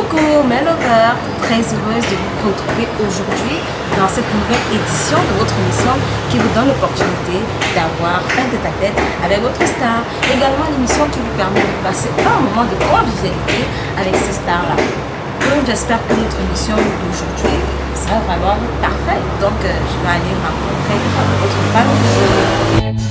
Coucou mes lovers, très heureuse de vous retrouver aujourd'hui dans cette nouvelle édition de votre émission qui vous donne l'opportunité d'avoir un tête-à-tête avec votre star. Également l'émission qui vous permet de passer un moment de convivialité avec ces stars-là. Donc j'espère que notre émission d'aujourd'hui sera vraiment parfaite. Donc je vais aller rencontrer votre femme du jour.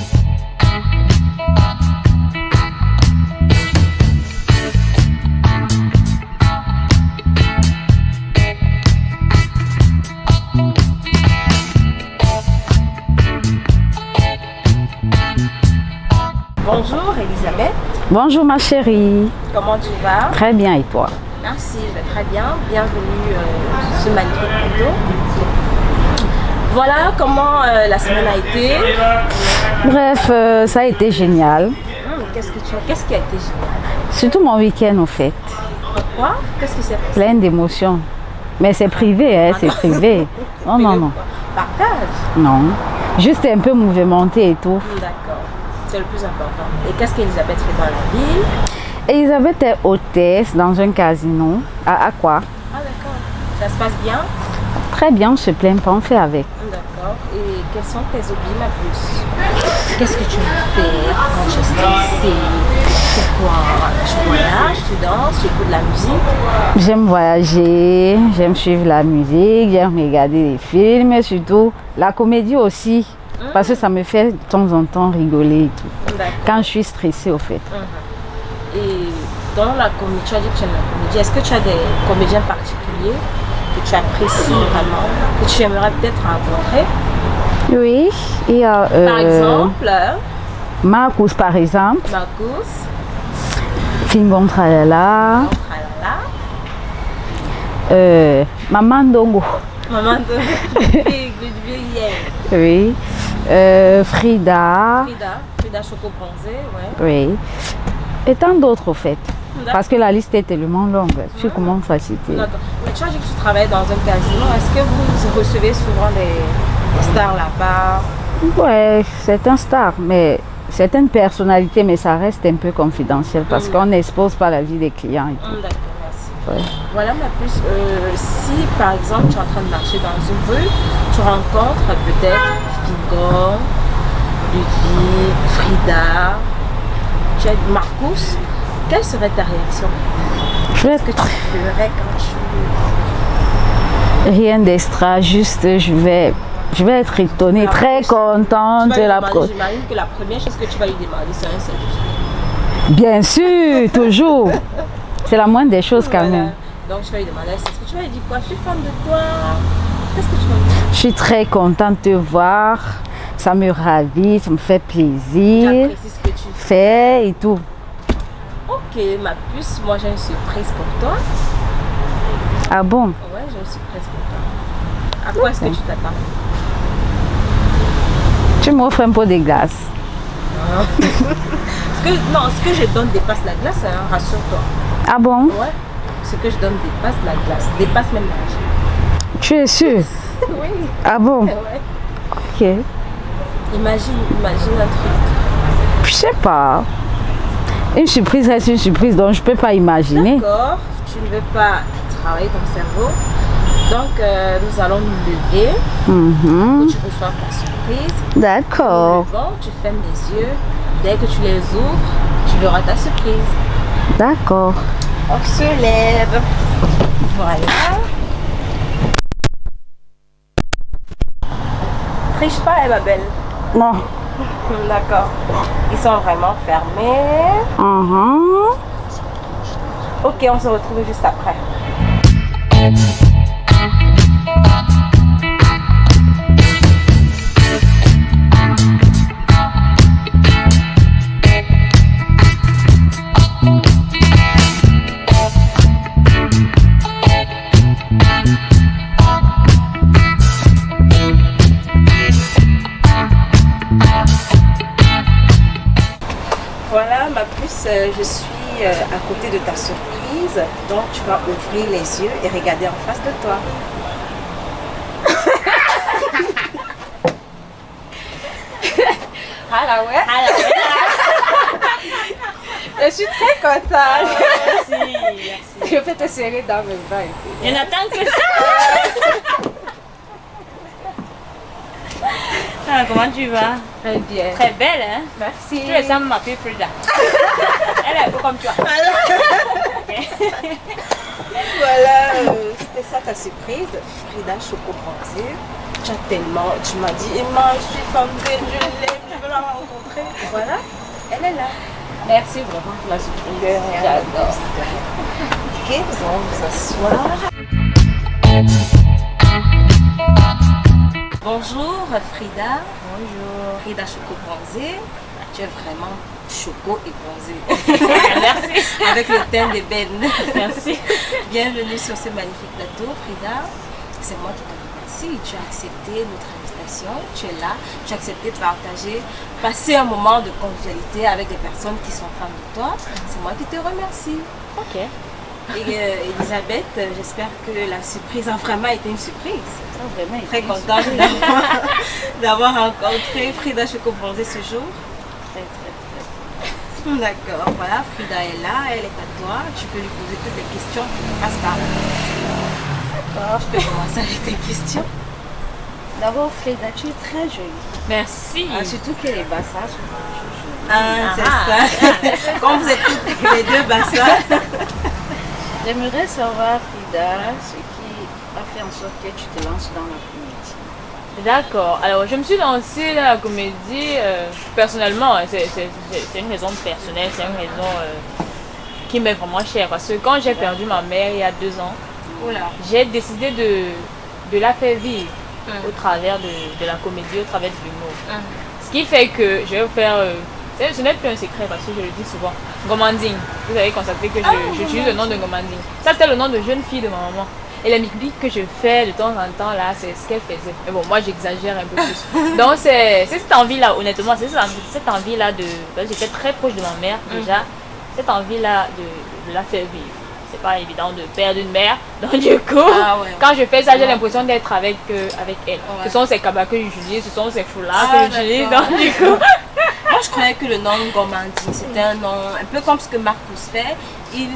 Bonjour Elisabeth. Bonjour ma chérie. Comment tu vas? Très bien et toi? Merci, je vais très bien. Bienvenue sur ce magnifique plateau. Voilà comment la semaine a été. Bref, ça a été génial. Qu'est-ce qui a été génial? Surtout mon week-end au fait. Pourquoi? Qu'est-ce qui s'est passé? Plein d'émotions. Mais c'est privé, hein, c'est privé. Non, non, non. Partage? Non. Juste un peu mouvementé et tout. D'accord. C'est le plus important. Et qu'est-ce qu'Elisabeth fait dans la vie? Elisabeth est hôtesse dans un casino. À quoi? Ah d'accord. Ça se passe bien? Très bien, on ne se plaint pas, on fait avec. D'accord. Et quels sont tes hobbies la plus? Qu'est-ce que tu veux faire quand je suis ici? Pourquoi? Tu voyages, tu danses, tu écoutes de la musique? J'aime voyager, j'aime suivre la musique, j'aime regarder les films, surtout la comédie aussi. Parce que ça me fait de temps en temps rigoler et tout. Quand je suis stressée au fait. Et dans la comédie, tu as dit que tu aimes la comédie. Est-ce que tu as des comédiens particuliers que tu apprécies vraiment, que tu aimerais peut-être rencontrer? Oui, il y a par exemple Marcus par exemple. Marcus. Fingon Tralala. Maman Dongo. Maman Dongo. Oui. Frida. Frida Choco Bronzé, ouais. Oui. Et tant d'autres au fait. Parce que la liste est tellement longue. Tu commences à citer. D'accord. Mais tu as dit que tu travailles dans un casino. Est-ce que vous recevez souvent des stars là-bas? Ouais, c'est un star, mais c'est une personnalité, mais ça reste un peu confidentiel parce qu'on n'expose pas la vie des clients et tout. D'accord, merci. Ouais. Voilà ma puce. Si par exemple tu es en train de marcher dans une rue, tu rencontres peut-être Fingon, Ludwig, Frida, tu as Marcus, quelle serait ta réaction? Qu'est-ce que tu ferais quand tu... Rien d'extra, juste je vais être étonnée, très contente de la prochaine. J'imagine que la première chose que tu vas lui demander, c'est un selfie. Bien sûr, toujours. C'est la moindre des choses quand même. Donc tu vas lui demander, est-ce que tu vas lui dire quoi? Je suis fan de toi. Qu'est-ce que tu vas lui dire? Je suis très contente de te voir. Ça me ravit, ça me fait plaisir. J'apprécie ce que tu fais et tout. Ok, ma puce, moi j'ai une surprise pour toi. Ah bon? Ouais, j'ai une surprise pour toi. À quoi est-ce que tu t'attends? Tu m'offres un pot de glace. Ce que je donne dépasse la glace, hein, rassure-toi. Ah bon? Ouais, ce que je donne dépasse la glace, dépasse même l'âge. Tu es sûre? Oui. Ah bon? Ouais. Ok. Imagine un truc. Je sais pas. Une surprise reste une surprise, donc je peux pas imaginer. D'accord, tu ne veux pas travailler ton cerveau. Donc nous allons nous lever. Et tu reçois ta surprise. D'accord. Tu fermes les yeux. Dès que tu les ouvres, tu verras ta surprise. D'accord. On se lève. Voilà. Triche pas, ma belle. Non. D'accord. Ils sont vraiment fermés. Ok, on se retrouve juste après. Voilà ma puce, je suis à côté de ta surprise, donc tu vas ouvrir les yeux et regarder en face de toi. Ah ouais. Je suis très contente. Merci, merci. Je vais te serrer dans mes bras. Je n'attends que ça. Ah, comment tu vas? Très bien. Très belle, hein? Merci. Tu ressembles à ma fille Frida. Elle est un peu comme toi. Voilà, c'était ça ta surprise. Frida Choco Bronzé. Tu m'as dit, Emma, je suis femme de, je l'aime, je veux la rencontrer. Voilà, elle est là. Merci vraiment pour la surprise. De rien. J'adore. Ok, nous allons nous asseoir. Bonjour Frida. Bonjour. Frida Choco Bronzé. Tu es vraiment choco et bronzé. Merci. Avec le teint d'ébène. Merci. Bienvenue sur ce magnifique plateau, Frida. C'est moi qui te remercie. Tu as accepté notre invitation. Tu es là. Tu as accepté de passer un moment de convivialité avec des personnes qui sont fans de toi. C'est moi qui te remercie. Ok. Et Elisabeth, j'espère que la surprise a vraiment été une surprise. Vraiment Très contente d'avoir rencontré Frida Choco Bronzé ce jour. D'accord, voilà, Frida est là, elle est à toi. Tu peux lui poser toutes les questions qui passent par là. D'accord, je peux commencer avec tes questions. D'abord, Frida, tu es très jolie. Merci. Surtout que les bassages sont jolies. C'est ça. Quand vous êtes toutes les deux bassins. J'aimerais savoir, Frida, ce qui a fait en sorte que tu te lances dans la comédie. D'accord. Alors, je me suis lancée dans la comédie personnellement. C'est une raison personnelle, c'est une raison qui m'est vraiment chère. Parce que quand j'ai perdu ma mère il y a 2 ans, j'ai décidé de la faire vivre au travers de la comédie, au travers de l'humour. Ce qui fait que je vais faire... ce n'est plus un secret parce que je le dis souvent. Gomanding. Vous avez constaté que j'utilise le nom de Gomanding. Ça, c'était le nom de jeune fille de ma maman. Et la musique que je fais de temps en temps, là, c'est ce qu'elle faisait. Mais bon, moi, j'exagère un peu plus. Donc, c'est cette envie-là, honnêtement, c'est cette envie-là de... J'étais très proche de ma mère, déjà. Cette envie-là de la faire vivre. C'est pas évident de perdre une mère. Donc, du coup, quand je fais ça, j'ai l'impression d'être avec elle. Ce sont ces cabas que j'utilise, ce sont ces foulards que j'utilise. Donc, du coup... Moi, je croyais que le nom Gomanding, c'était un nom un peu comme ce que Marcus fait. Il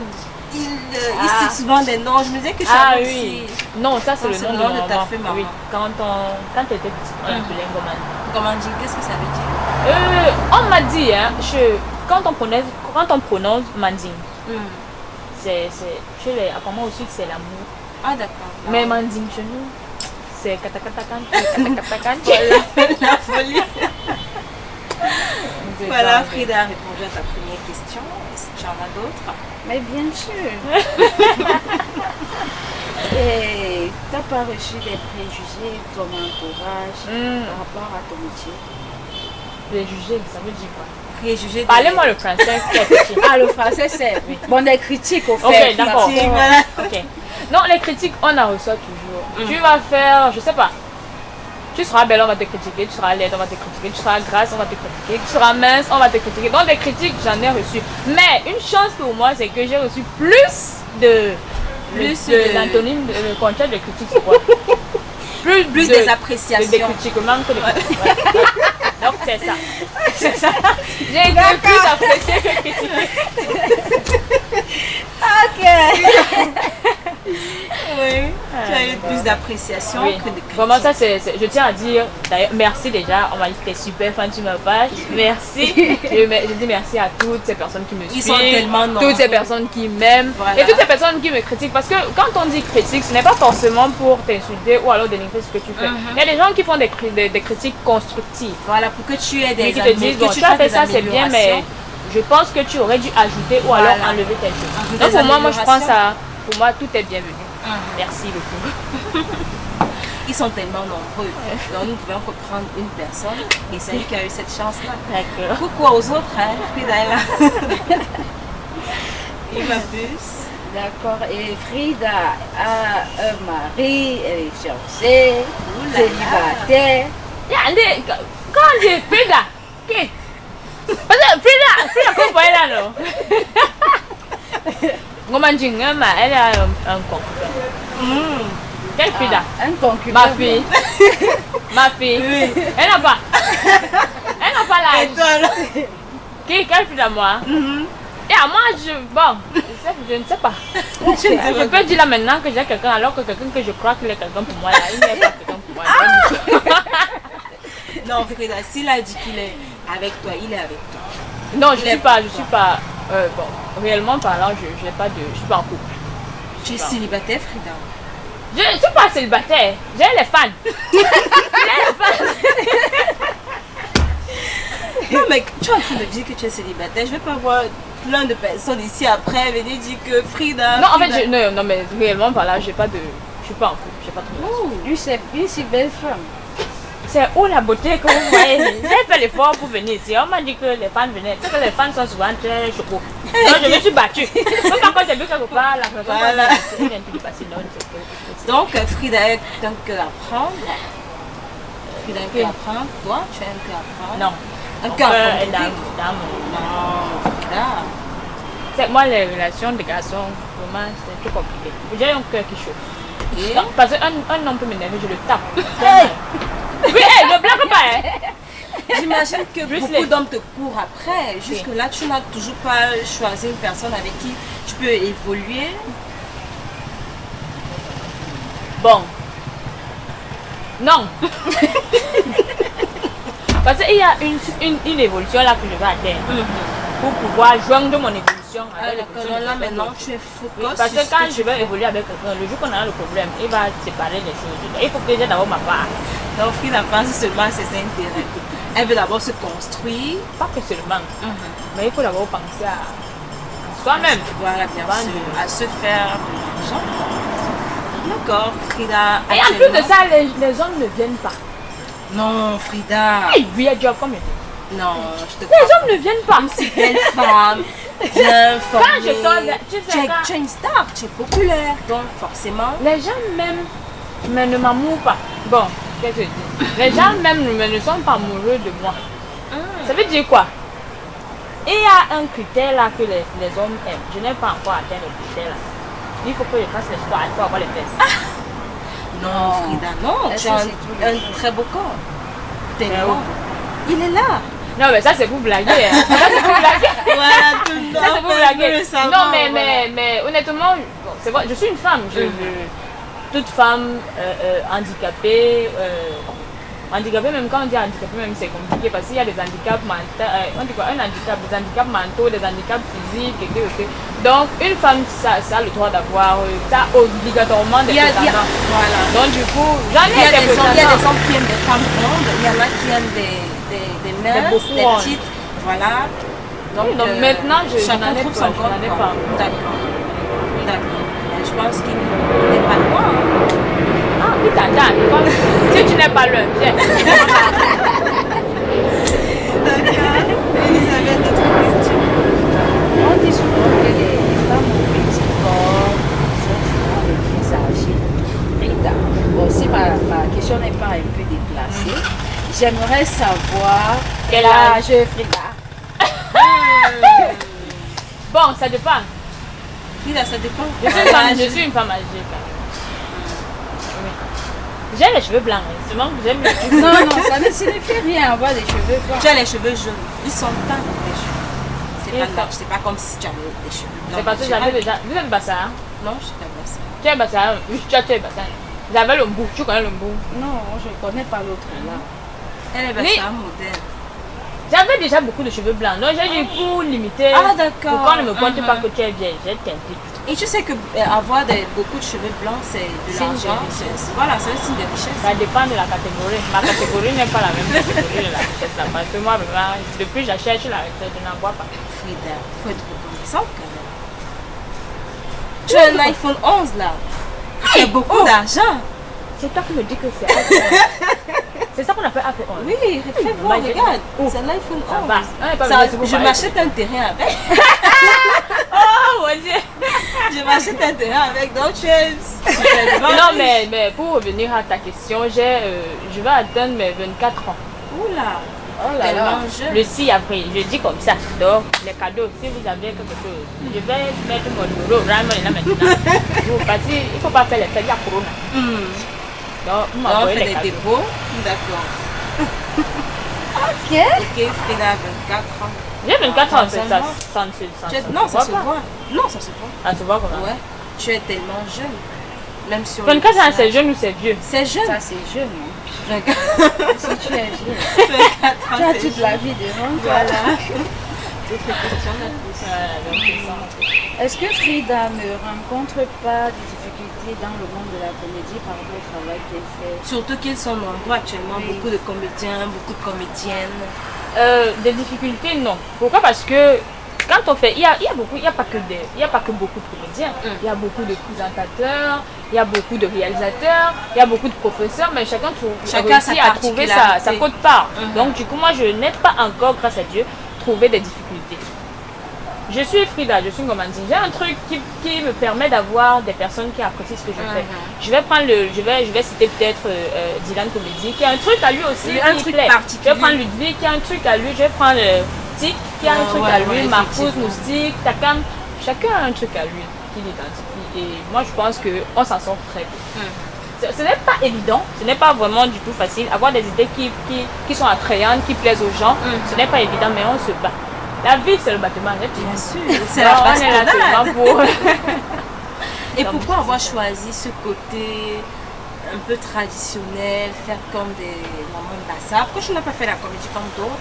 cite souvent des noms. Je me disais que tu avais aussi... Non, ça c'est le nom de ta fille, maman. Oui, quand tu étais petite, on l'appelait Gomanding. Gomanding, qu'est-ce que ça veut dire? On m'a dit, hein, quand on prononce Manding, apparemment au sud c'est l'amour. Ah d'accord. Mais Manding chez nous, c'est katakatakan. La folie. Voilà, Frida a répondu à ta première question. Est-ce que tu en as d'autres? Mais bien sûr. Et tu n'as pas reçu des préjugés comme entourage par rapport à ton métier? Préjugés, ça veut dire quoi? Préjugés. Parlez-moi le français. Le français c'est... Bon, des critiques au fait. Ok, d'accord. Voilà. Okay. Non, les critiques, on en reçoit toujours. Tu vas faire, je sais pas. Tu seras belle, on va te critiquer. Tu seras laide, on va te critiquer. Tu seras grasse, on va te critiquer. Tu seras mince, on va te critiquer. Donc, des critiques, j'en ai reçu. Mais une chance pour moi, c'est que j'ai reçu plus de l'antonyme, le contraire de critiques, c'est quoi? Plus des appréciations. Des critiques, même que des critiques. Ouais. Donc, c'est ça. C'est ça. J'ai été plus appréciée que critiquée. Ok. Oui, tu as eu plus d'appréciation que de critiques. Vraiment, ça, je tiens à dire, d'ailleurs, merci déjà. On m'a dit que tu es super fan sur ma page. Merci. Je dis merci à toutes ces personnes qui me suivent. Ils sont tellement nombreux. Toutes ces personnes qui m'aiment. Voilà. Et toutes ces personnes qui me critiquent. Parce que quand on dit critique, ce n'est pas forcément pour t'insulter ou alors dénigrer ce que tu fais. Il y a des gens qui font des critiques constructives. Voilà, pour que tu aies des qui te disent, bon, tu as fait ça, c'est bien, mais je pense que tu aurais dû ajouter ou alors enlever telle chose. Donc pour moi, je prends ça. Pour moi, tout est bienvenu. Merci beaucoup. Ils sont tellement nombreux. Donc nous pouvons reprendre une personne et c'est elle qui a eu cette chance-là. D'accord. Pourquoi aux autres, hein? Frida est là. Il m'a plus. D'accord. Et Frida a un mari, elle est fiancée, célibataire. Quand on dit Frida, qui? Frida, comment elle est là, non? Gomanding, elle a un concubin. Quelle Frida? Un concubin. Ma fille. Ma fille. Oui. Elle n'a pas l'âge. Quelle Frida, moi? Et à moi, Je ne sais pas. Je peux dire là maintenant que j'ai quelqu'un alors que quelqu'un que je crois qu'il est quelqu'un pour moi là, il n'est pas quelqu'un pour moi. Non, Frida, s'il a dit qu'il est avec toi, il est avec toi. Non, je suis pas, bon, réellement parlant, je suis pas en couple. Tu es célibataire, Frida? Je ne suis pas célibataire, j'ai les fans. Non, mais tu es en train de dire que tu es célibataire. Je vais pas voir plein de personnes ici après venir dire que Frida. Non, Frida. en fait, non, mais réellement parlant, je suis pas en couple, j'ai pas trop. Lui, c'est une si belle femme. C'est où la beauté que vous voyez? J'ai fait l'effort pour venir ici. On m'a dit que les fans venaient. Tu sais que les fans sont souvent très chocos. Donc je me suis battue. Même quand j'ai vu quelque part, la personne Voilà. vient de passer. Donc, Frida a un cœur à prendre. Frida a un cœur à prendre. Toi, tu as un cœur à prendre. Non. Un cœur à est prendre. dans Non, Frida. C'est que moi, les relations de garçons, vraiment, c'est trop compliqué. J'ai un cœur qui chauffe. Et Non, parce qu'un homme peut m'énerver, je le tape. Hey! Oui, hey, ne blague pas, hein. J'imagine que Bruce beaucoup Lee. d'hommes te courent après. Jusque-là, tu n'as toujours pas choisi une personne avec qui tu peux évoluer. Bon. Non. Parce qu'il y a une évolution là que je vais atteindre pour pouvoir joindre mon évolution avec l'évolution de Là, quelqu'un maintenant, d'autre. tu es Oui, focus. parce que sur ce quand tu je vais fais. évoluer avec quelqu'un, le jour qu'on a le problème, il va séparer les choses. Il faut que j'ai d'abord ma part. Donc, Frida pense seulement à ses intérêts. Elle veut d'abord se construire. Pas que seulement, mais il faut d'abord penser à soi-même. Voilà, bien sûr, à se faire de l'argent. D'accord, Frida. Et en plus de ça, les hommes ne viennent pas. Non, Frida. Hey, we are job comme il dit. Non, je te Les crois hommes ne viennent pas. pas. Si belle femme, bien formée. Quand je sors, tu sais, quand- Tu es une star, tu es populaire. Donc, forcément. Les gens m'aiment, mais ne m'amourent pas. Bon, qu'est-ce que je dis? Les gens m'aiment, mais ne sont pas amoureux de moi. Ça veut dire quoi? Il y a un critère là que les hommes aiment. Je n'ai pas encore atteint le critère là. Il faut que je fasse l'espoir, il faut avoir les fesses. Non, Frida, non. Est-ce Tu as que c'est tous les un très beau corps. Tellement. Il est là. Non, mais ça c'est pour blaguer. Hein. Ça c'est pour blaguer. Voilà, tout le Ça c'est pour monde blaguer. veut le savoir, Non, voilà. mais honnêtement, bon, c'est vrai, je suis une femme. Toute femme handicapée, handicapée, même quand on dit handicapée, même c'est compliqué parce qu'il y a des handicaps mentaux, on dit quoi, un handicap, des handicaps mentaux, des handicaps physiques, et. Donc, une femme, ça a le droit d'avoir, ça obligatoirement des prétendants. Voilà. Donc, du coup, j'en Il y ai a des des hommes prétendants. qui aiment des femmes rondes, il y en a qui aiment des nurses, beaucoup des rondes. petites. Voilà. Oui, donc maintenant, je chacun n'en ai trouve pas, son je corps. n'en ai quoi. pas. D'accord. D'accord. Mais je pense qu'il n'est pas loin. Ah, oui, t'attends. Si tu n'es pas loin, viens. D'accord. Elisabeth, d'autres questions? On dit souvent que les femmes au petit corps sont souvent les plus âgées. Frida, bon, si ma question n'est pas un peu déplacée, j'aimerais savoir Quel l'âge Frida. Bon, ça dépend. Frida, ça dépend. Je suis une femme âgée. Quand même. Oui. J'ai les cheveux blancs, hein. Seulement que j'aime les cheveux. Non, non, ça ne signifie rien avoir des cheveux blancs. Tu as les cheveux jaunes. Ils sont teints, tes cheveux. C'est Et pas ça. grave. C'est pas comme si tu avais des cheveux blancs. C'est parce que j'avais déjà. Vous êtes bassin, hein? Non, je t'avais pas ça. Tu es bassin? Oui, tu es bassin. J'avais le bout. Tu connais le bout? Non, je ne connais pas l'autre là. Elle est Mais- ça, modèle. J'avais déjà beaucoup de cheveux blancs. Donc j'ai dit pour limiter. Ah, d'accord. Pour qu'on ne me pointe pas que tu es vieille. J'ai teinté. Et tu sais que avoir beaucoup de cheveux blancs, c'est de Signe de l'argent. Voilà, c'est un signe de richesse. Ça dépend de la catégorie. Ma catégorie n'est pas la même catégorie de la richesse là. Parce que moi, vraiment, depuis que j'achète la richesse, je n'en vois pas. Frida, faut être reconnaissante quand même. Tu as un iPhone 11 là. C'est beaucoup d'argent. C'est toi qui me dis que c'est iPhone. C'est ça qu'on appelle iPhone 11. Oui, fais voir, regarde. C'est l'iPhone 11. Ça va. On n'est pas Ça, venu ici pour je parler. m'achète un terrain avec. Oh mon Dieu. Je m'achète un terrain avec. Donc tu es super bonne. Non, mais pour revenir à ta question, je vais atteindre mes 24 ans. Oula. Oh là là. Tellement jeune. Le 6 avril, je dis comme ça. Donc, les cadeaux, si vous avez quelque chose, je vais mettre mon numéro vraiment là maintenant. Parce qu'il ne faut pas faire les fêtes, il y a Corona. Donc, vous On m'envoyez fait les des cadeaux. dépôts. D'accord. Ok. Ok, Frida, 24 ans. J'ai 24 ans, ça, Seulement. Non, ça se pas. voit. Non, ça se voit. Ça se voit comment? Ouais. Tu es tellement jeune. Même sur 24 le ans, c'est visage. jeune ou c'est vieux? C'est jeune. Ça, c'est jeune. Hein. 24 Si tu es jeune, 24 tu ans, as c'est toute jeune. la vie devant toi. Voilà. D'autres questions là. Voilà, donc c'est ça. Est-ce que Frida ne rencontre pas des difficultés dans le monde de la comédie par rapport au travail qu'elle fait? Surtout qu'ils sont nombreux actuellement, Oui. beaucoup de comédiens, beaucoup de comédiennes. Des difficultés, non. Pourquoi? Parce que quand on fait, il y a pas que beaucoup de comédiens. Il y a beaucoup de présentateurs, il y a beaucoup de réalisateurs, il y a beaucoup de professeurs, mais chacun Chacun sa réussit à trouver sa particularité. quote-part. Donc du coup, moi, je n'ai pas encore, grâce à Dieu, trouvé des difficultés. Je suis Frida, je suis une comédienne. J'ai un truc qui me permet d'avoir des personnes qui apprécient ce que je fais. Je vais prendre je vais citer peut-être Dylan Comédie, qui a un truc à lui aussi, Un qui truc plaît. particulier. Je vais prendre Ludwig, qui a un truc à lui. Je vais prendre Tic, qui a un truc à lui. Marcus, effectivement. Moustique, Takam. Chacun a un truc à lui qui l'identifie. Et moi, je pense qu'on s'en sort très bien. Ce n'est pas évident, ce n'est pas vraiment du tout facile. Avoir des idées qui sont attrayantes, qui plaisent aux gens, ce n'est pas évident, mais on se bat. La vie, c'est le battement. Bien sûr, c'est la on est là bastonnade. seulement pour... Et pourquoi avoir choisi ce côté un peu traditionnel, faire comme des mamans de Bassa? Pourquoi tu n'as pas fait la comédie comme d'autres?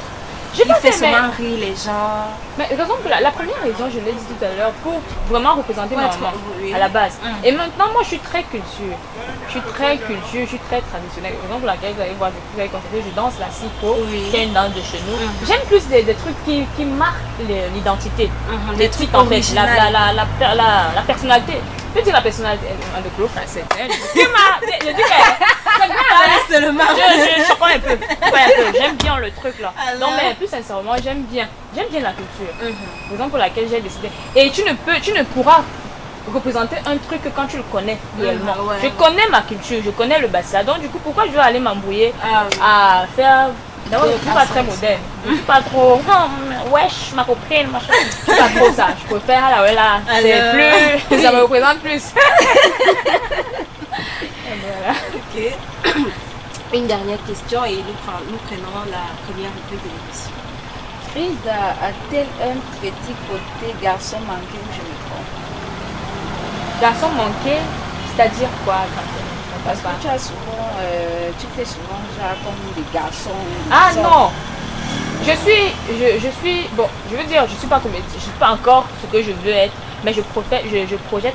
J'ai Il pas fait fait, mais- seulement rire les gens. Mais raison pour la première raison, je l'ai dit tout à l'heure, pour vraiment représenter Ouais, ma maman oui. à la base. Et maintenant, moi, je suis très culture. Je suis très culture, je suis très traditionnelle. Raison pour laquelle vous allez voir, vous allez constater, je danse la sipho, Oui. qui est une danse de chez nous. J'aime plus des trucs qui marquent l'identité. Des Les trucs trucs en fait, originaux. la personnalité. Je dis la personnalité de Claude français. Je dis que c'est bien, hein. C'est le marrant. Je comprends un peu. J'aime bien le truc là. Alors? Non mais plus sincèrement, j'aime bien la culture. Raison pour laquelle j'ai décidé. Et tu ne pourras représenter un truc que quand tu le connais réellement. Ouais. Je connais ma culture, je connais le Bassa. Donc du coup, pourquoi je vais aller m'embrouiller Ah oui. à faire... D'abord, je ne suis pas accent. très moderne. Je ne suis pas trop... Wesh, ma copine, machin. Je ne suis pas trop ça. Je préfère là, ouais, là. C'est Alors? plus... Ça me représente plus. Voilà. Ok. Une dernière question et nous prenons la première rubrique de l'émission. Frida a-t-elle un petit côté garçon manqué ou je me trompe? Garçon manqué, c'est-à-dire quoi quand Parce que tu as souvent, tu fais souvent genre comme des garçons. des Ah hommes. non. Je suis, bon, je veux dire, je suis pas comédienne, je suis pas encore ce que je veux être, mais je projette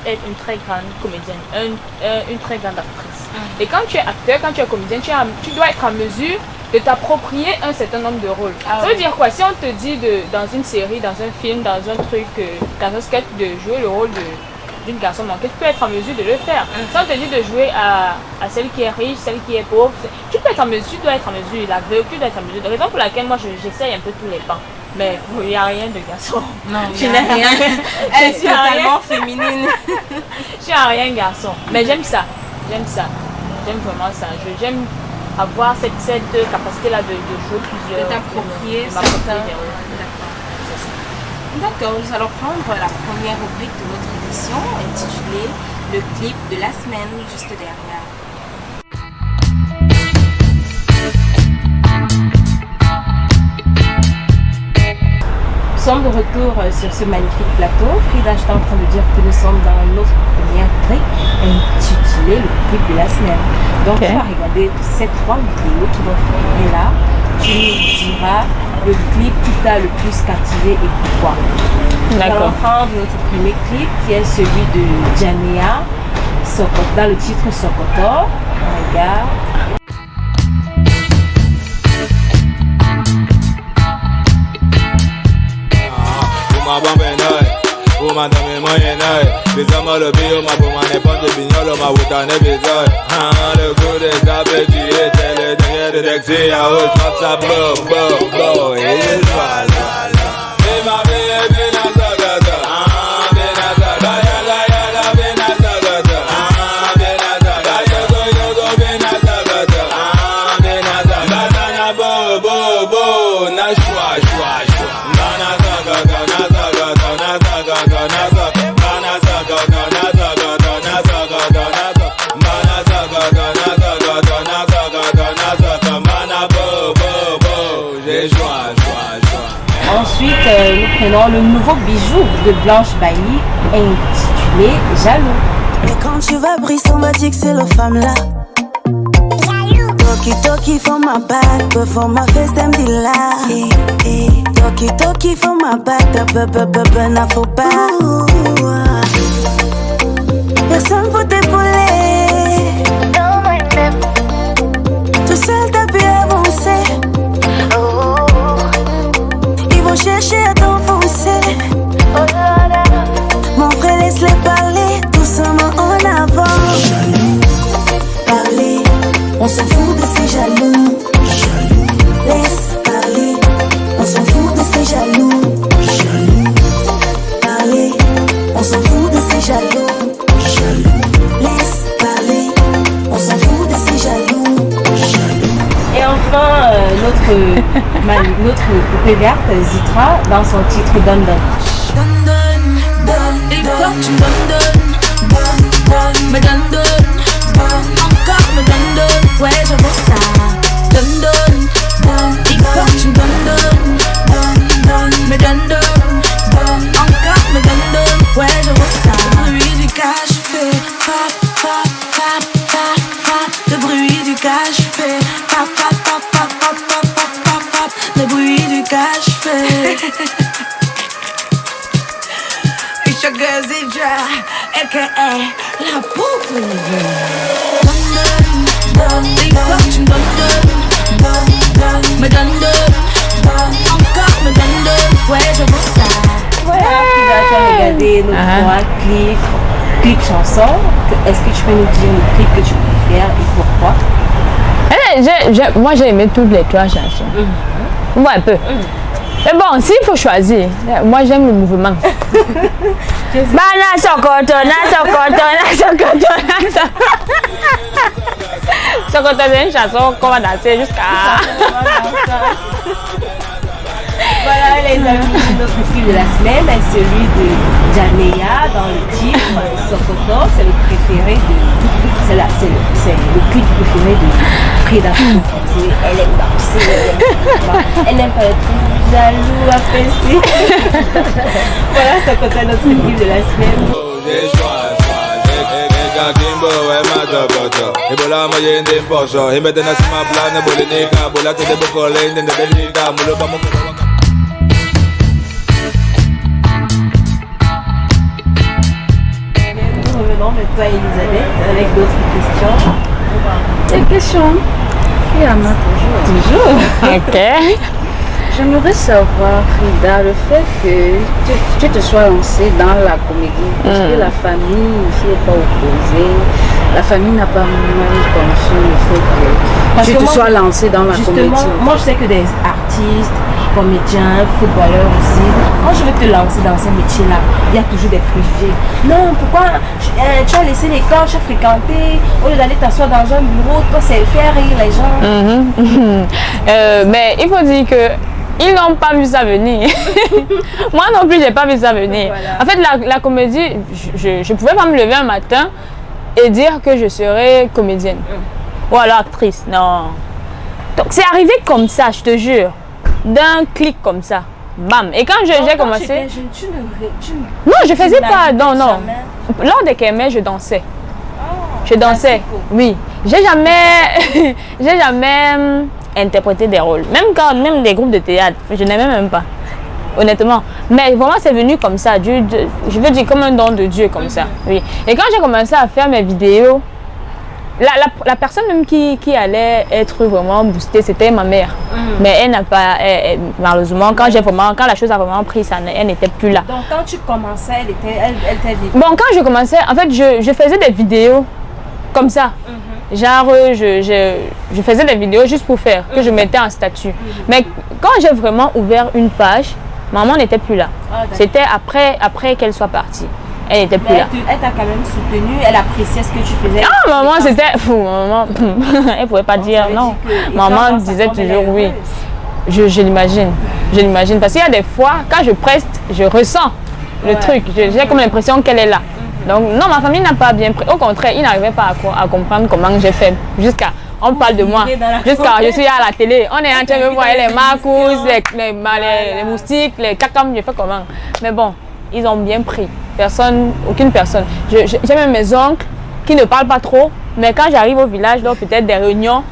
être une très grande comédienne, une très grande actrice. Et quand tu es acteur, quand tu es comédienne, tu dois être en mesure de t'approprier un certain nombre de rôles. Ah Ça veut oui. dire quoi? Si on te dit dans une série, dans un film, dans un truc, dans un sketch, de jouer le rôle d'une garçon manquée, tu peux être en mesure de le faire. Si on te dit de jouer à celle qui est riche, celle qui est pauvre, tu peux être en mesure, tu dois être en mesure, l'aveugle, tu dois être en mesure. De raison pour laquelle moi j'essaye un peu tous les pans. Mais il n'y a rien de garçon. Non, Je n'ai rien. Elle est Je suis à rien. totalement féminine. Je suis un rien garçon. Mais j'aime ça. J'aime ça. J'aime vraiment ça. J'aime avoir cette capacité-là de jouer plusieurs. De t'approprier de m'approprier certains. des rôles. D'accord, nous allons prendre la première rubrique de notre émission intitulée Le clip de la semaine, juste derrière. Nous sommes de retour sur ce magnifique plateau. Frida, j'étais en train de dire que nous sommes dans notre première rubrique intitulée Le clip de la semaine. Donc, Ok. on va regarder ces 3 vidéos qui vont figurer là. Tu nous diras le clip qui t'a le plus captivé et pourquoi. Nous allons prendre notre premier clip qui est celui de Jania, dans le titre Sokoto. On regarde. Uma bambenai, uma dame moyenai. Bizama le bio, ma pour ma n'importe de bignol, ma wuta ne bizarre. Le coup des appétits, c'est le dernier de Dexy, à haut, snap, ça, bo, bo, bo, et les joies. Et ma vie est bien à Zagata. Bien à Zagata, yaga, yaga, bien à Zagata. Bien à Zagata, yogo, yogo, bien à Zagata. Bien à Zagata, na bo, bo, bo, na shwa, shwa, shwa. Na Zagata, na Zagata, na Zagata, na Zagata. Na Zagata, na Zagata, na Zagata, na Zagata. Na Zagata, na Zagata, na Zagata, na Zagata. Mana bo, bo, bo, j'ai joie, joie, joie. Ensuite, nous prenons le nouveau bijou de Blanche Bailly intitulé Jaloux. Et quand tu vas briser, on m'a dit que c'est le femme là. Toki toki for my back, but for my face them the lie. Toki toki for my back, n'a faut pas. Personne pour t'épauler. Tout seul t'as pu avancer. Ils vont chercher à t'enfoncer. Mon frère laisse-les parler, doucement en avant. Parler, on s'en fout de ces jaloux. Laisse parler, on s'en fout de ces jaloux. Parler, on s'en fout de ces jaloux. Laisse parler, on s'en fout de ces jaloux. Et enfin, notre poupée verte, Zitra, dans son titre Don Don. Il faut que tu me donnes, me donne, encore me donne, ouais je veux ça. Donne, il faut que tu me donnes, me donne, encore me donne, ouais je veux ça. Le bruit du cash fait pap, pap, pap, pap, pap. Le bruit du cash fait pap, pap, pap, pap, pap, pap, pap, pap. Le bruit du cash fait. Your girl Zidra, aka la poupée. Il faut que tu me donnes, me donne, encore me donne, ouais je veux ça. Voilà, puis là, tu as regardé nos trois clips chansons. Est-ce que tu peux nous dire le clip que tu préfères et pourquoi? Moi j'ai aimé toutes les trois chansons. Ouais, un peu. Mais bon, s'il faut choisir, moi j'aime le mouvement. Sokoto, c'est une chanson qu'on va danser jusqu'à. Voilà les amis, notre clip de la semaine est celui de Janeya dans le titre Sokoto, c'est le préféré de. C'est le clip préféré de Frida. Elle aime danser, elle aime pas être jaloux à fesser. Voilà, Sokoto est notre clip de la semaine. Kimbo, Matokoto, Ebola Moyen d'Imposo, Himetana Simaplan, Bolinica, Bolaka de Bocolin, and the Belgica, Muluba. Nous revenons maintenant à Elisabeth avec d'autres questions. Des questions? Il y en a toujours. Ok. J'aimerais savoir, Frida, le fait que tu te sois lancée dans la comédie, parce que la famille ici n'est pas opposée, la famille n'a pas mal conçu le fait que tu te sois lancée dans la comédie. Moi je sais que des artistes, comédiens, footballeurs aussi, quand je veux te lancer dans ces métiers-là, il y a toujours des préjugés. Non, pourquoi tu as laissé l'école, tu as fréquenté, au lieu d'aller t'asseoir dans un bureau, toi c'est faire rire les gens. Mais il faut dire que ils n'ont pas vu ça venir. Moi non plus, j'ai pas vu ça venir. Voilà. En fait, la comédie, je pouvais pas me lever un matin et dire que je serais comédienne. Ou alors actrice, non. Donc c'est arrivé comme ça, je te jure. D'un clic comme ça. Bam. Et quand j'ai commencé... Non, je faisais pas... Non. Lors des kémés, je dansais. Je dansais, oui. J'ai jamais interprété des rôles. Même des groupes de théâtre, je n'aimais même pas. Honnêtement. Mais vraiment, c'est venu comme ça. Je veux dire, comme un don de Dieu, comme ça. Oui. Et quand j'ai commencé à faire mes vidéos, la personne même qui allait être vraiment boostée, c'était ma mère. Mais elle n'a pas, malheureusement, quand la chose a vraiment pris, elle n'était plus là. Donc quand tu commençais, elle était vite. Bon, quand je commençais, en fait, je faisais des vidéos comme ça. Genre, je faisais des vidéos juste pour faire, que je mettais en statut. Mais quand j'ai vraiment ouvert une page, maman n'était plus là. C'était après qu'elle soit partie. Elle n'était plus là. Elle t'a quand même soutenue, elle appréciait ce que tu faisais. Ah, maman, c'était fou. Maman, elle ne pouvait pas dire non. Maman disait toujours oui. Je l'imagine. Je l'imagine. Parce qu'il y a des fois, quand je preste, je ressens le truc. J'ai comme l'impression qu'elle est là. Donc, non, ma famille n'a pas bien pris. Au contraire, ils n'arrivaient pas à comprendre comment j'ai fait. On parle de moi. Jusqu'à je suis à la télé. On est en train de voir les marcous, les moustiques, les cacams, je fais comment. Mais bon, ils ont bien pris. Aucune personne. J'ai même mes oncles qui ne parlent pas trop. Mais quand j'arrive au village, donc peut-être des réunions.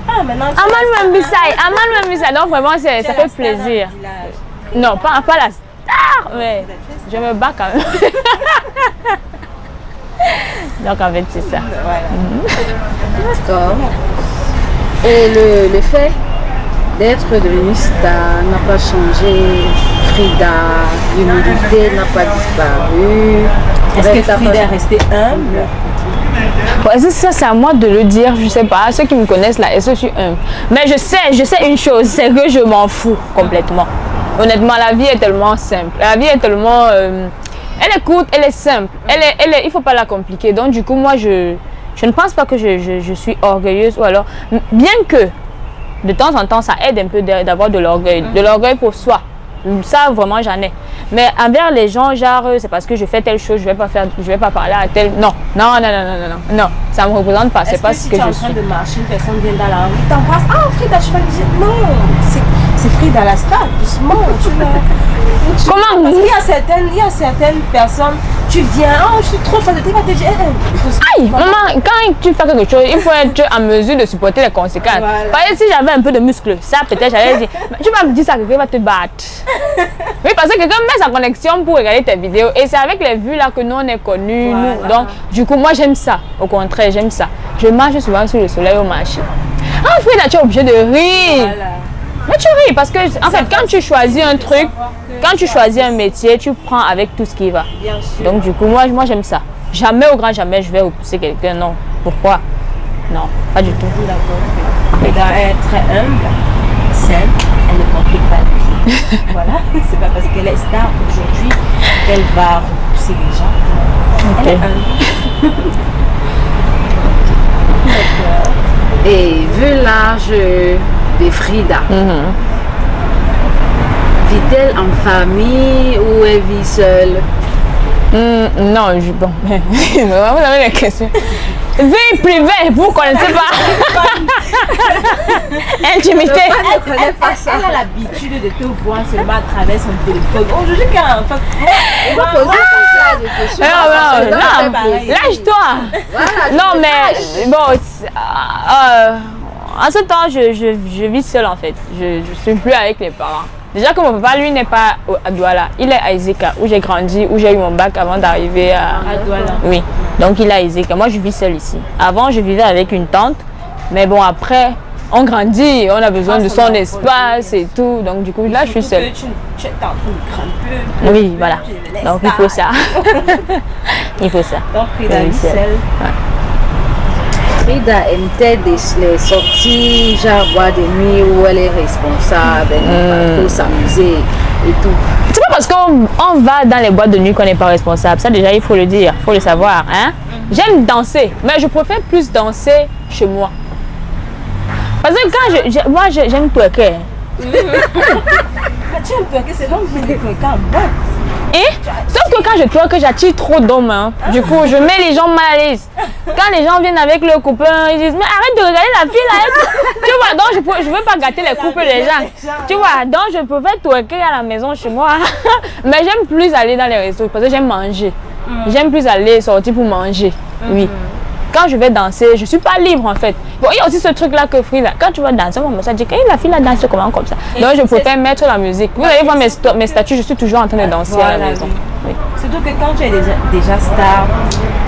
Ah, maintenant. Aman Mbissai. Donc vraiment, ça fait plaisir. Non, pas la star, mais je me bats quand même. Donc en fait, c'est ça. Voilà. D'accord. Et le fait d'être devenue star n'a pas changé Frida, l'humilité n'a pas disparu. Est-ce que Frida est restée humble? Ouais, ça c'est à moi de le dire, je sais pas. Ceux qui me connaissent là, est-ce que je suis humble? Mais je sais une chose, c'est que je m'en fous complètement. Honnêtement, la vie est tellement simple. La vie est tellement... elle est courte, elle est simple. Il ne faut pas la compliquer. Donc du coup, moi, je ne pense pas que je suis orgueilleuse. Ou alors, bien que de temps en temps, ça aide un peu d'avoir de l'orgueil. De l'orgueil pour soi. Ça, vraiment, j'en ai. Mais envers les gens, genre, c'est parce que je fais telle chose, je vais pas parler à tel... Non, ça me représente pas. C'est pas ce que je suis. Est-ce que si tu es en train de marcher, une personne vient dans la rue, t'embrasses, ah Frida, je vais dire non, c'est Frida la star, doucement, Comment? Parce qu'il y a certaines personnes, tu viens, oh je suis trop fan de toi, tu vas te dire, aïe, maman, quand tu fais quelque chose, il faut être en mesure de supporter les conséquences. Voilà. Par exemple, si j'avais un peu de muscle, ça peut-être j'allais dire, tu vas me dire ça, quelqu'un va te battre. Oui, parce que quelqu'un met sa connexion pour regarder tes vidéos et c'est avec les vues là que nous on est connus. Voilà. Donc, du coup, moi j'aime ça. Au contraire, j'aime ça. Je marche souvent sur le soleil au marché. Ah, Frida, tu es obligé de rire. Voilà. Mais tu ris parce que, en fait, quand tu choisis un truc, quand tu choisis un métier, tu prends avec tout ce qui va. Bien sûr. Donc, du coup, moi j'aime ça. Jamais au grand jamais je vais repousser quelqu'un. Non. Pourquoi? Non, pas du tout. D'accord. Frida est très humble, simple, elle ne complique pas la vie. Voilà, c'est pas parce qu'elle est star aujourd'hui qu'elle va repousser les gens. Elle est humble. D'accord. Et vu l'âge de Frida, vit-elle en famille ou elle vit seule? Non, bon, vous avez des questions. Vie privée, vous ne connaissez pas. Intimité. Elle a l'habitude de te voir seulement à travers son téléphone. Aujourd'hui, quand lâche-toi. Non, mais bon, en ce temps, je vis seule en fait. Je ne suis plus avec les parents. Déjà que mon papa, lui, n'est pas à Douala. Il est à Izeka, où j'ai grandi, où j'ai eu mon bac avant d'arriver à Douala. Oui, donc il est à Izeka. Moi, je vis seule ici. Avant, je vivais avec une tante. Mais bon, après, on grandit, on a besoin de son espace et tout. Donc, du coup, là, je suis seule. Tu es en train de grimper. Oui, voilà. Donc, il faut ça. Il faut ça. Donc, Frida vit seule. Ouais. Frida aime-t-elle les sorties, genre boire de nuit où elle est responsable, elle pour s'amuser et tout? C'est pas parce qu'on va dans les boîtes de nuit qu'on n'est pas responsable. Ça déjà, il faut le dire, il faut le savoir. Hein? J'aime danser, mais je préfère plus danser chez moi. Parce que quand moi, j'aime twerker. Mais tu aimes twerker, c'est donc que tu twerker en boîte. Et sauf que quand je twerk, j'attire trop d'hommes. Hein. Du coup, je mets les gens mal à l'aise. Quand les gens viennent avec leurs copains, ils disent mais arrête de regarder la fille là. Tu vois, donc je veux pas gâter les couples des gens. Tu vois, donc je préfère twerker à la maison chez moi. Mais j'aime plus aller dans les restos parce que j'aime manger. J'aime plus aller sortir pour manger. Oui. Quand je vais danser, je ne suis pas libre en fait. Bon, il y a aussi ce truc là que Frida, quand tu vas danser, on me dit que la fille là danse comment comme ça. Donc je préfère mettre la musique. Vous allez voir mes statuts, je suis toujours en train de danser à la maison. Oui. Surtout que quand tu es déjà star,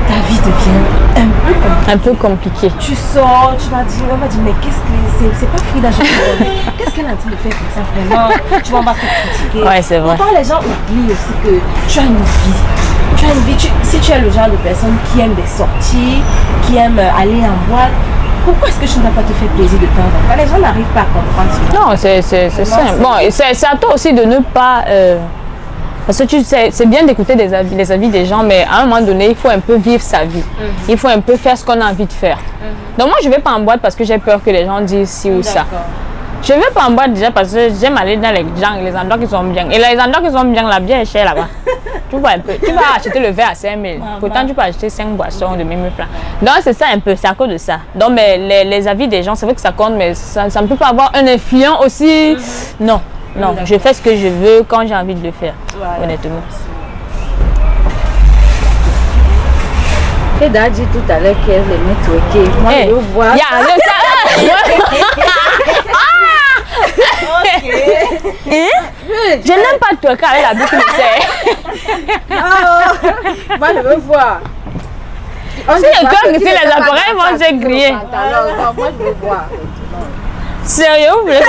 ta vie devient un peu compliquée. Tu sors, on va dire mais qu'est-ce que c'est pas Frida, je connais. Qu'est-ce qu'elle est en train de faire comme ça vraiment? Tu vas te critiquer. Ouais, c'est vrai. Pourtant les gens oublient aussi que tu as une vie. Tu as une vie, si tu es le genre de personne qui aime des sorties, qui aime aller en boîte, pourquoi est-ce que tu ne vas pas te faire plaisir de temps en temps? Les gens n'arrivent pas à comprendre ça. Non, c'est simple. Bon, c'est à toi aussi de ne pas... parce que tu sais, c'est bien d'écouter les avis des gens, mais à un moment donné, il faut un peu vivre sa vie. Il faut un peu faire ce qu'on a envie de faire. Donc moi, je ne vais pas en boîte parce que j'ai peur que les gens disent ci ou ça. Je ne veux pas en boire déjà parce que j'aime aller dans les endroits qui sont bien. Et les endroits qui sont bien, la bière est chère là-bas. Tu vois un peu. Tu vas acheter le verre à 5 000. Pourtant, tu peux acheter 5 boissons de même plat. Donc, c'est ça un peu. C'est à cause de ça. Donc, mais les avis des gens, c'est vrai que ça compte, mais ça ne peut pas avoir un influent aussi. Non, non. Je fais ce que je veux quand j'ai envie de le faire. Voilà. Honnêtement. Frida a dit tout à l'heure qu'elle aimait twerker. Moi, je veux voir. Je n'aime pas twerker avec la boucle de serre. Moi, je veux voir. Si le cœur glisser les appareils, vont se griller. Moi, je veux voir. Sérieux, vous voulez que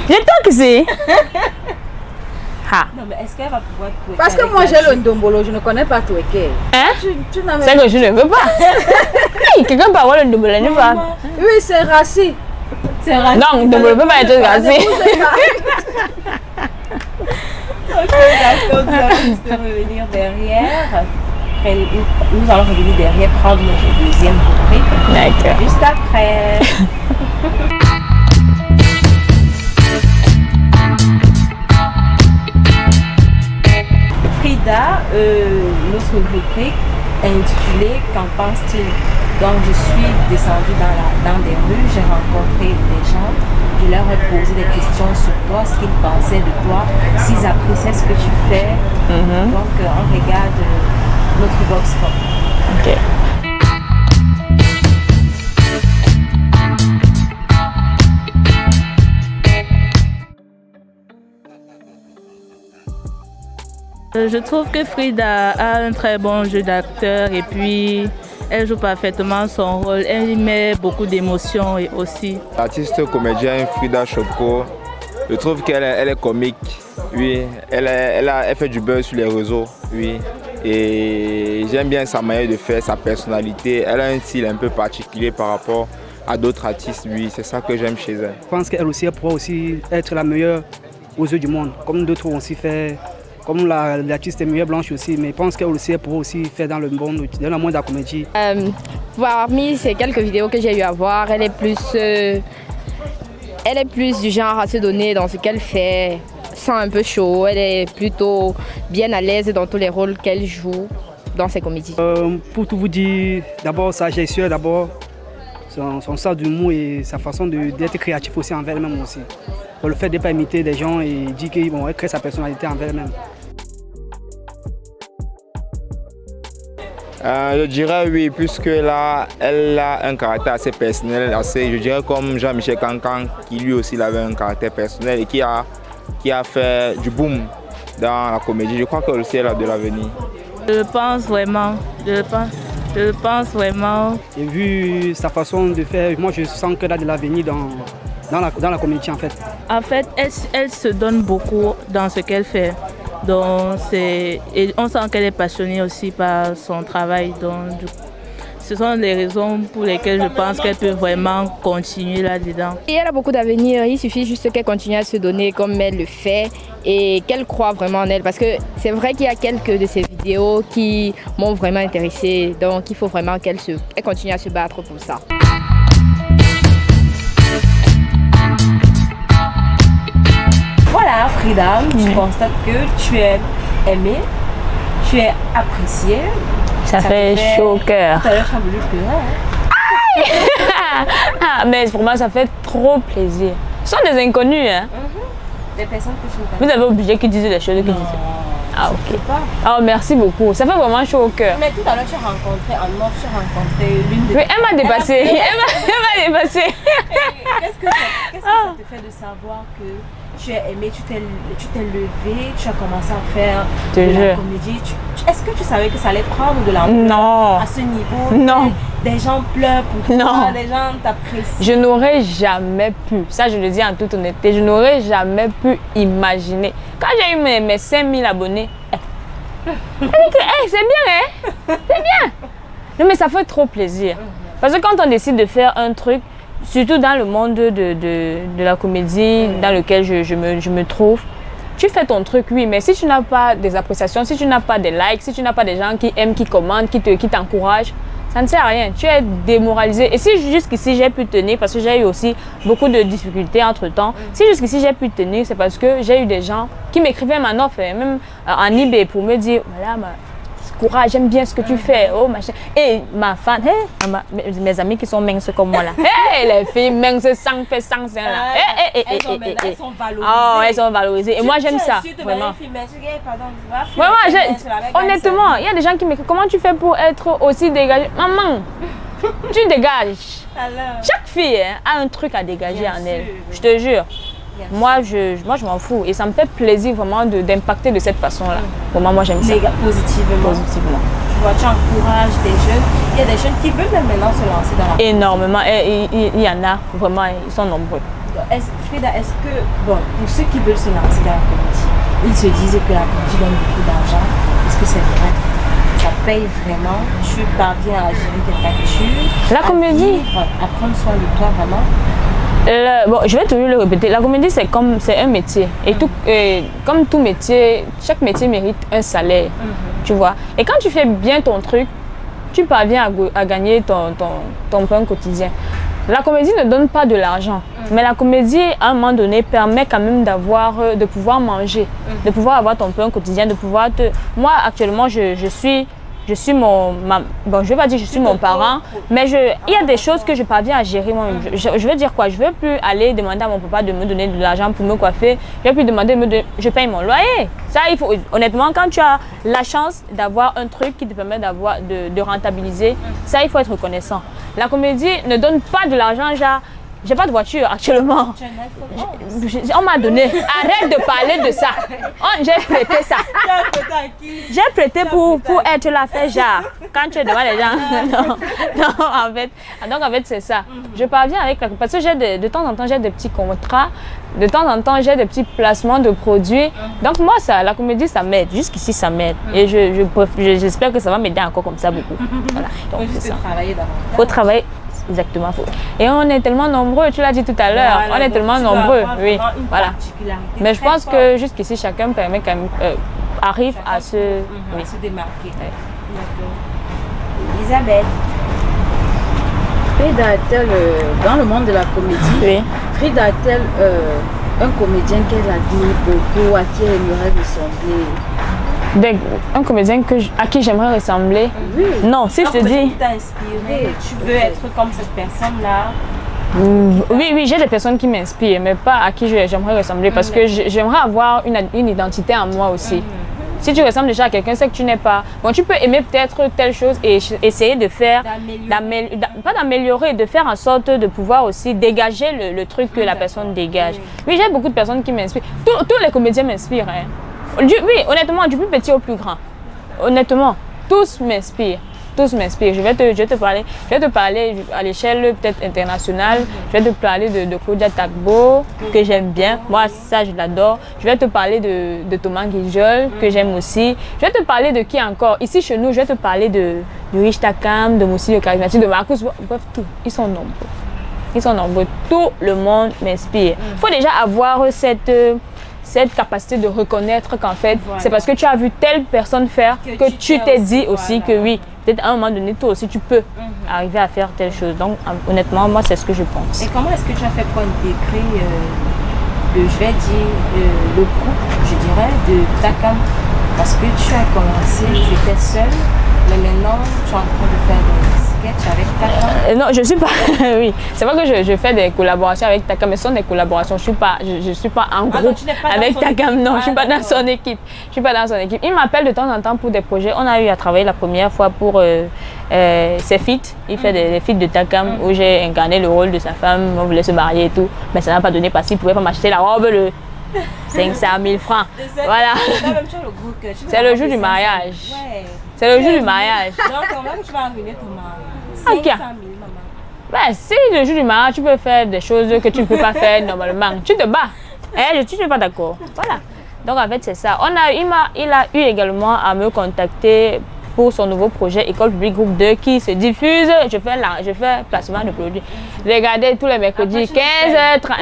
je toi qui sais. Non, mais est-ce qu'elle va pouvoir twerker? Parce que moi, j'ai le ndombolo, je ne connais pas twerker. Hein? Tu n'as C'est que je ne veux pas. Hey, quelqu'un peut avoir le ndombolo, je ne veux pas. Oui, c'est raciste. C'est raciste. Non, le ndombolo ne peut pas être raciste. Ok, d'accord, nous allons juste revenir derrière. Après, nous allons revenir derrière, prendre notre deuxième rubrique. D'accord. Juste après. Frida, notre rubrique intitulée Qu'en pense-t-il? Donc je suis descendue dans des rues, j'ai rencontré des gens, je leur ai posé des questions sur toi, ce qu'ils pensaient de toi, s'ils appréciaient ce que tu fais. Donc on regarde notre box pop. Ok. Je trouve que Frida a un très bon jeu d'acteur et puis elle joue parfaitement son rôle. Elle y met beaucoup d'émotions et aussi. L'artiste comédienne Frida Shopko, je trouve qu'elle est comique, oui. Elle fait du buzz sur les réseaux, oui. Et j'aime bien sa manière de faire, sa personnalité. Elle a un style un peu particulier par rapport à d'autres artistes, oui. C'est ça que j'aime chez elle. Je pense qu'elle aussi pourra aussi être la meilleure aux yeux du monde, comme d'autres ont aussi fait. Comme l'artiste est meilleure blanche aussi, mais je pense qu'elle aussi pourra aussi faire dans le monde de la comédie. Parmi ces quelques vidéos que j'ai eu à voir, elle est plus du genre à se donner dans ce qu'elle fait, sans un peu chaud. Elle est plutôt bien à l'aise dans tous les rôles qu'elle joue dans ses comédies. Pour tout vous dire, d'abord sa gestion, d'abord son sens d'humour et sa façon d'être créatif aussi envers elle-même aussi. Pour le fait de ne pas imiter des gens et dire qu'elle crée sa personnalité envers elle-même. Je dirais oui, puisque là, elle a un caractère assez personnel, je dirais comme Jean-Michel Cancan, qui lui aussi avait un caractère personnel et qui a fait du boom dans la comédie. Je crois qu'elle aussi elle a de l'avenir. Je pense vraiment. Et vu sa façon de faire, moi je sens qu'elle a de l'avenir dans la comédie en fait. En fait, elle se donne beaucoup dans ce qu'elle fait. Donc, et on sent qu'elle est passionnée aussi par son travail. Donc, ce sont les raisons pour lesquelles je pense qu'elle peut vraiment continuer là-dedans. Et elle a beaucoup d'avenir, il suffit juste qu'elle continue à se donner comme elle le fait et qu'elle croit vraiment en elle. Parce que c'est vrai qu'il y a quelques de ses vidéos qui m'ont vraiment intéressée. Donc, il faut vraiment qu'elle continue à se battre pour ça. Voilà, Frida, je constate que tu es aimée, tu es appréciée. Ça fait chaud au cœur. Tout à l'heure, tu as voulu pleurer. Mais pour moi, ça fait trop plaisir. Ce sont des inconnus, hein. Des personnes que je ne connais Vous avez obligé qu'ils disaient des choses qu'ils disaient. Ah, ok. Oh, merci beaucoup. Ça fait vraiment chaud au cœur. Mais tout à l'heure, tu as rencontré l'une des... Oui, elle m'a dépassé. Elle m'a dépassé. Qu'est-ce que ça te fait de savoir que tu es aimé, tu t'es levé, tu as commencé à faire de la comédie. Est-ce que tu savais que ça allait prendre de l'ampleur à ce niveau? Non. Des gens pleurent pour toi, des gens t'apprécient. Je n'aurais jamais pu, ça je le dis en toute honnêteté, je n'aurais jamais pu imaginer. Quand j'ai eu mes 5000 abonnés, c'est bien, hein? C'est bien. Non mais ça fait trop plaisir. Parce que quand on décide de faire un truc, surtout dans le monde de la comédie dans lequel je me trouve, tu fais ton truc, oui, mais si tu n'as pas des appréciations, si tu n'as pas des likes, si tu n'as pas des gens qui aiment, qui commentent, qui t'encouragent, Ça ne sert à rien. Tu es démoralisé. Et si jusqu'ici j'ai pu tenir, parce que j'ai eu aussi beaucoup de difficultés entre temps, si jusqu'ici j'ai pu tenir, c'est parce que j'ai eu des gens qui m'écrivaient ma offre, même en eBay pour me dire voilà, courage, j'aime bien ce que tu fais. Oh, machin. Et ma fan, mes amis qui sont minces comme moi là. Hey, les filles minces, sang fait sang, là. Elles sont valorisées. Oh, elles sont valorisées. Et moi j'aime ça. Vraiment. Honnêtement, il y a des gens qui m'écrivent comment tu fais pour être aussi dégagée. Maman, tu dégages. Chaque fille a un truc à dégager en elle. Je te jure. Moi, je m'en fous. Et ça me fait plaisir vraiment d'impacter de cette façon-là. Vraiment, moi, j'aime ça. Positivement. Tu vois, tu encourages des jeunes. Il y a des jeunes qui veulent même maintenant se lancer dans la politique. Énormément. Et il y en a, vraiment, ils sont nombreux. Frida, est-ce que, bon, pour ceux qui veulent se lancer dans la politique, ils se disent que la politique donne beaucoup d'argent. Est-ce que c'est vrai? Ça paye vraiment? Tu parviens à gérer tes factures? La comédie? À prendre soin de toi, vraiment? Bon, je vais toujours le répéter. La comédie, c'est un métier. Et comme tout métier, chaque métier mérite un salaire. Tu vois. Et quand tu fais bien ton truc, tu parviens à gagner ton pain quotidien. La comédie ne donne pas de l'argent. Mais la comédie, à un moment donné, permet quand même de pouvoir manger, de pouvoir avoir ton pain quotidien, de pouvoir te... Moi, actuellement, je suis bon, je vais pas dire je suis mon parent, mais il y a des choses que je parviens à gérer moi-même. Je veux dire quoi? Je ne veux plus aller demander à mon papa de me donner de l'argent pour me coiffer. Je ne veux plus demander, je paye mon loyer. Ça, il faut, honnêtement, quand tu as la chance d'avoir un truc qui te permet de rentabiliser, ça, il faut être reconnaissant. La comédie ne donne pas de l'argent, genre, j'ai pas de voiture actuellement. On m'a donné. Arrête de parler de ça. J'ai prêté ça. J'ai prêté pour être la fête, genre. Quand tu es devant les gens. Non, en fait. Donc, en fait, c'est ça. Je parviens avec la... Parce que de temps en temps, j'ai des petits contrats. De temps en temps, j'ai des petits placements de produits. Donc, moi, la comédie, ça m'aide. Jusqu'ici, ça m'aide. Et j'espère que ça va m'aider encore comme ça beaucoup. Voilà. Donc, c'est ça. Faut travailler. Exactement. Et on est tellement nombreux, tu l'as dit tout à l'heure, on est tellement nombreux. Oui, voilà. Mais je pense que jusqu'ici, chacun permet quand même, arrive à se démarquer. Elisabeth. Frida a-t-elle, dans le monde de la comédie, Frida a-t-elle un comédien qu'elle admire beaucoup, à qui elle aimerait ressembler? Un comédien à qui j'aimerais ressembler? Oui. Non, si je te dis... Qui t'a inspiré? Tu veux être comme cette personne-là? Oui, j'ai des personnes qui m'inspirent, mais pas à qui j'aimerais ressembler, parce que j'aimerais avoir une identité en moi aussi. Si tu ressembles déjà à quelqu'un, c'est que tu n'es pas... Bon, tu peux aimer peut-être telle chose et essayer de faire... Pas d'améliorer, de faire en sorte de pouvoir aussi dégager le truc que la personne dégage. Oui, j'ai beaucoup de personnes qui m'inspirent. Tous les comédiens m'inspirent, hein. Oui, honnêtement, du plus petit au plus grand. Honnêtement, tous m'inspirent. Tous m'inspirent. Je vais te parler à l'échelle peut-être internationale. Je vais te parler de Claudia Tagbo, que j'aime bien. Moi, ça, je l'adore. Je vais te parler de Thomas Guijol, que j'aime aussi. Je vais te parler de qui encore? Ici, chez nous, je vais te parler de Rich Takam, de Moussi le Charismatique, de Marcus. Bref, tout. Ils sont nombreux. Ils sont nombreux. Tout le monde m'inspire. Il faut déjà avoir cette capacité de reconnaître qu'en fait, c'est parce que tu as vu telle personne faire que tu t'es dit aussi que oui, peut-être à un moment donné, toi aussi, tu peux arriver à faire telle chose. Donc, honnêtement, moi, c'est ce que je pense. Et comment est-ce que tu as fait pour intégrer, je vais dire, le groupe, je dirais, de Takam? Parce que tu as commencé, tu étais seule, mais maintenant, tu es en train de faire des sketchs avec Takam. Non, je suis pas... oui, c'est vrai que je fais des collaborations avec Takam, mais ce sont des collaborations. Je suis pas en groupe avec Takam. Non, je suis pas dans son équipe. Je suis pas dans son équipe. Il m'appelle de temps en temps pour des projets. On a eu à travailler la première fois pour ses feats. Il fait des feats de Takam où j'ai incarné le rôle de sa femme. On voulait se marier et tout. Mais ça n'a pas donné parce qu'il ne pouvait pas m'acheter la robe, 500 000 francs. Voilà. C'est le jour du mariage. C'est le jour du mariage. Donc, comment tu vas ruiner ton mari? 500 000, maman. Ben, si le jour du mariage, tu peux faire des choses que tu ne peux pas faire normalement. Tu te bats. Je ne suis pas d'accord. Voilà. Donc, en fait, c'est ça. Il a eu également à me contacter pour son nouveau projet École publique groupe 2 qui se diffuse. Je fais placement de produits. Regardez tous les mercredis, 15h30.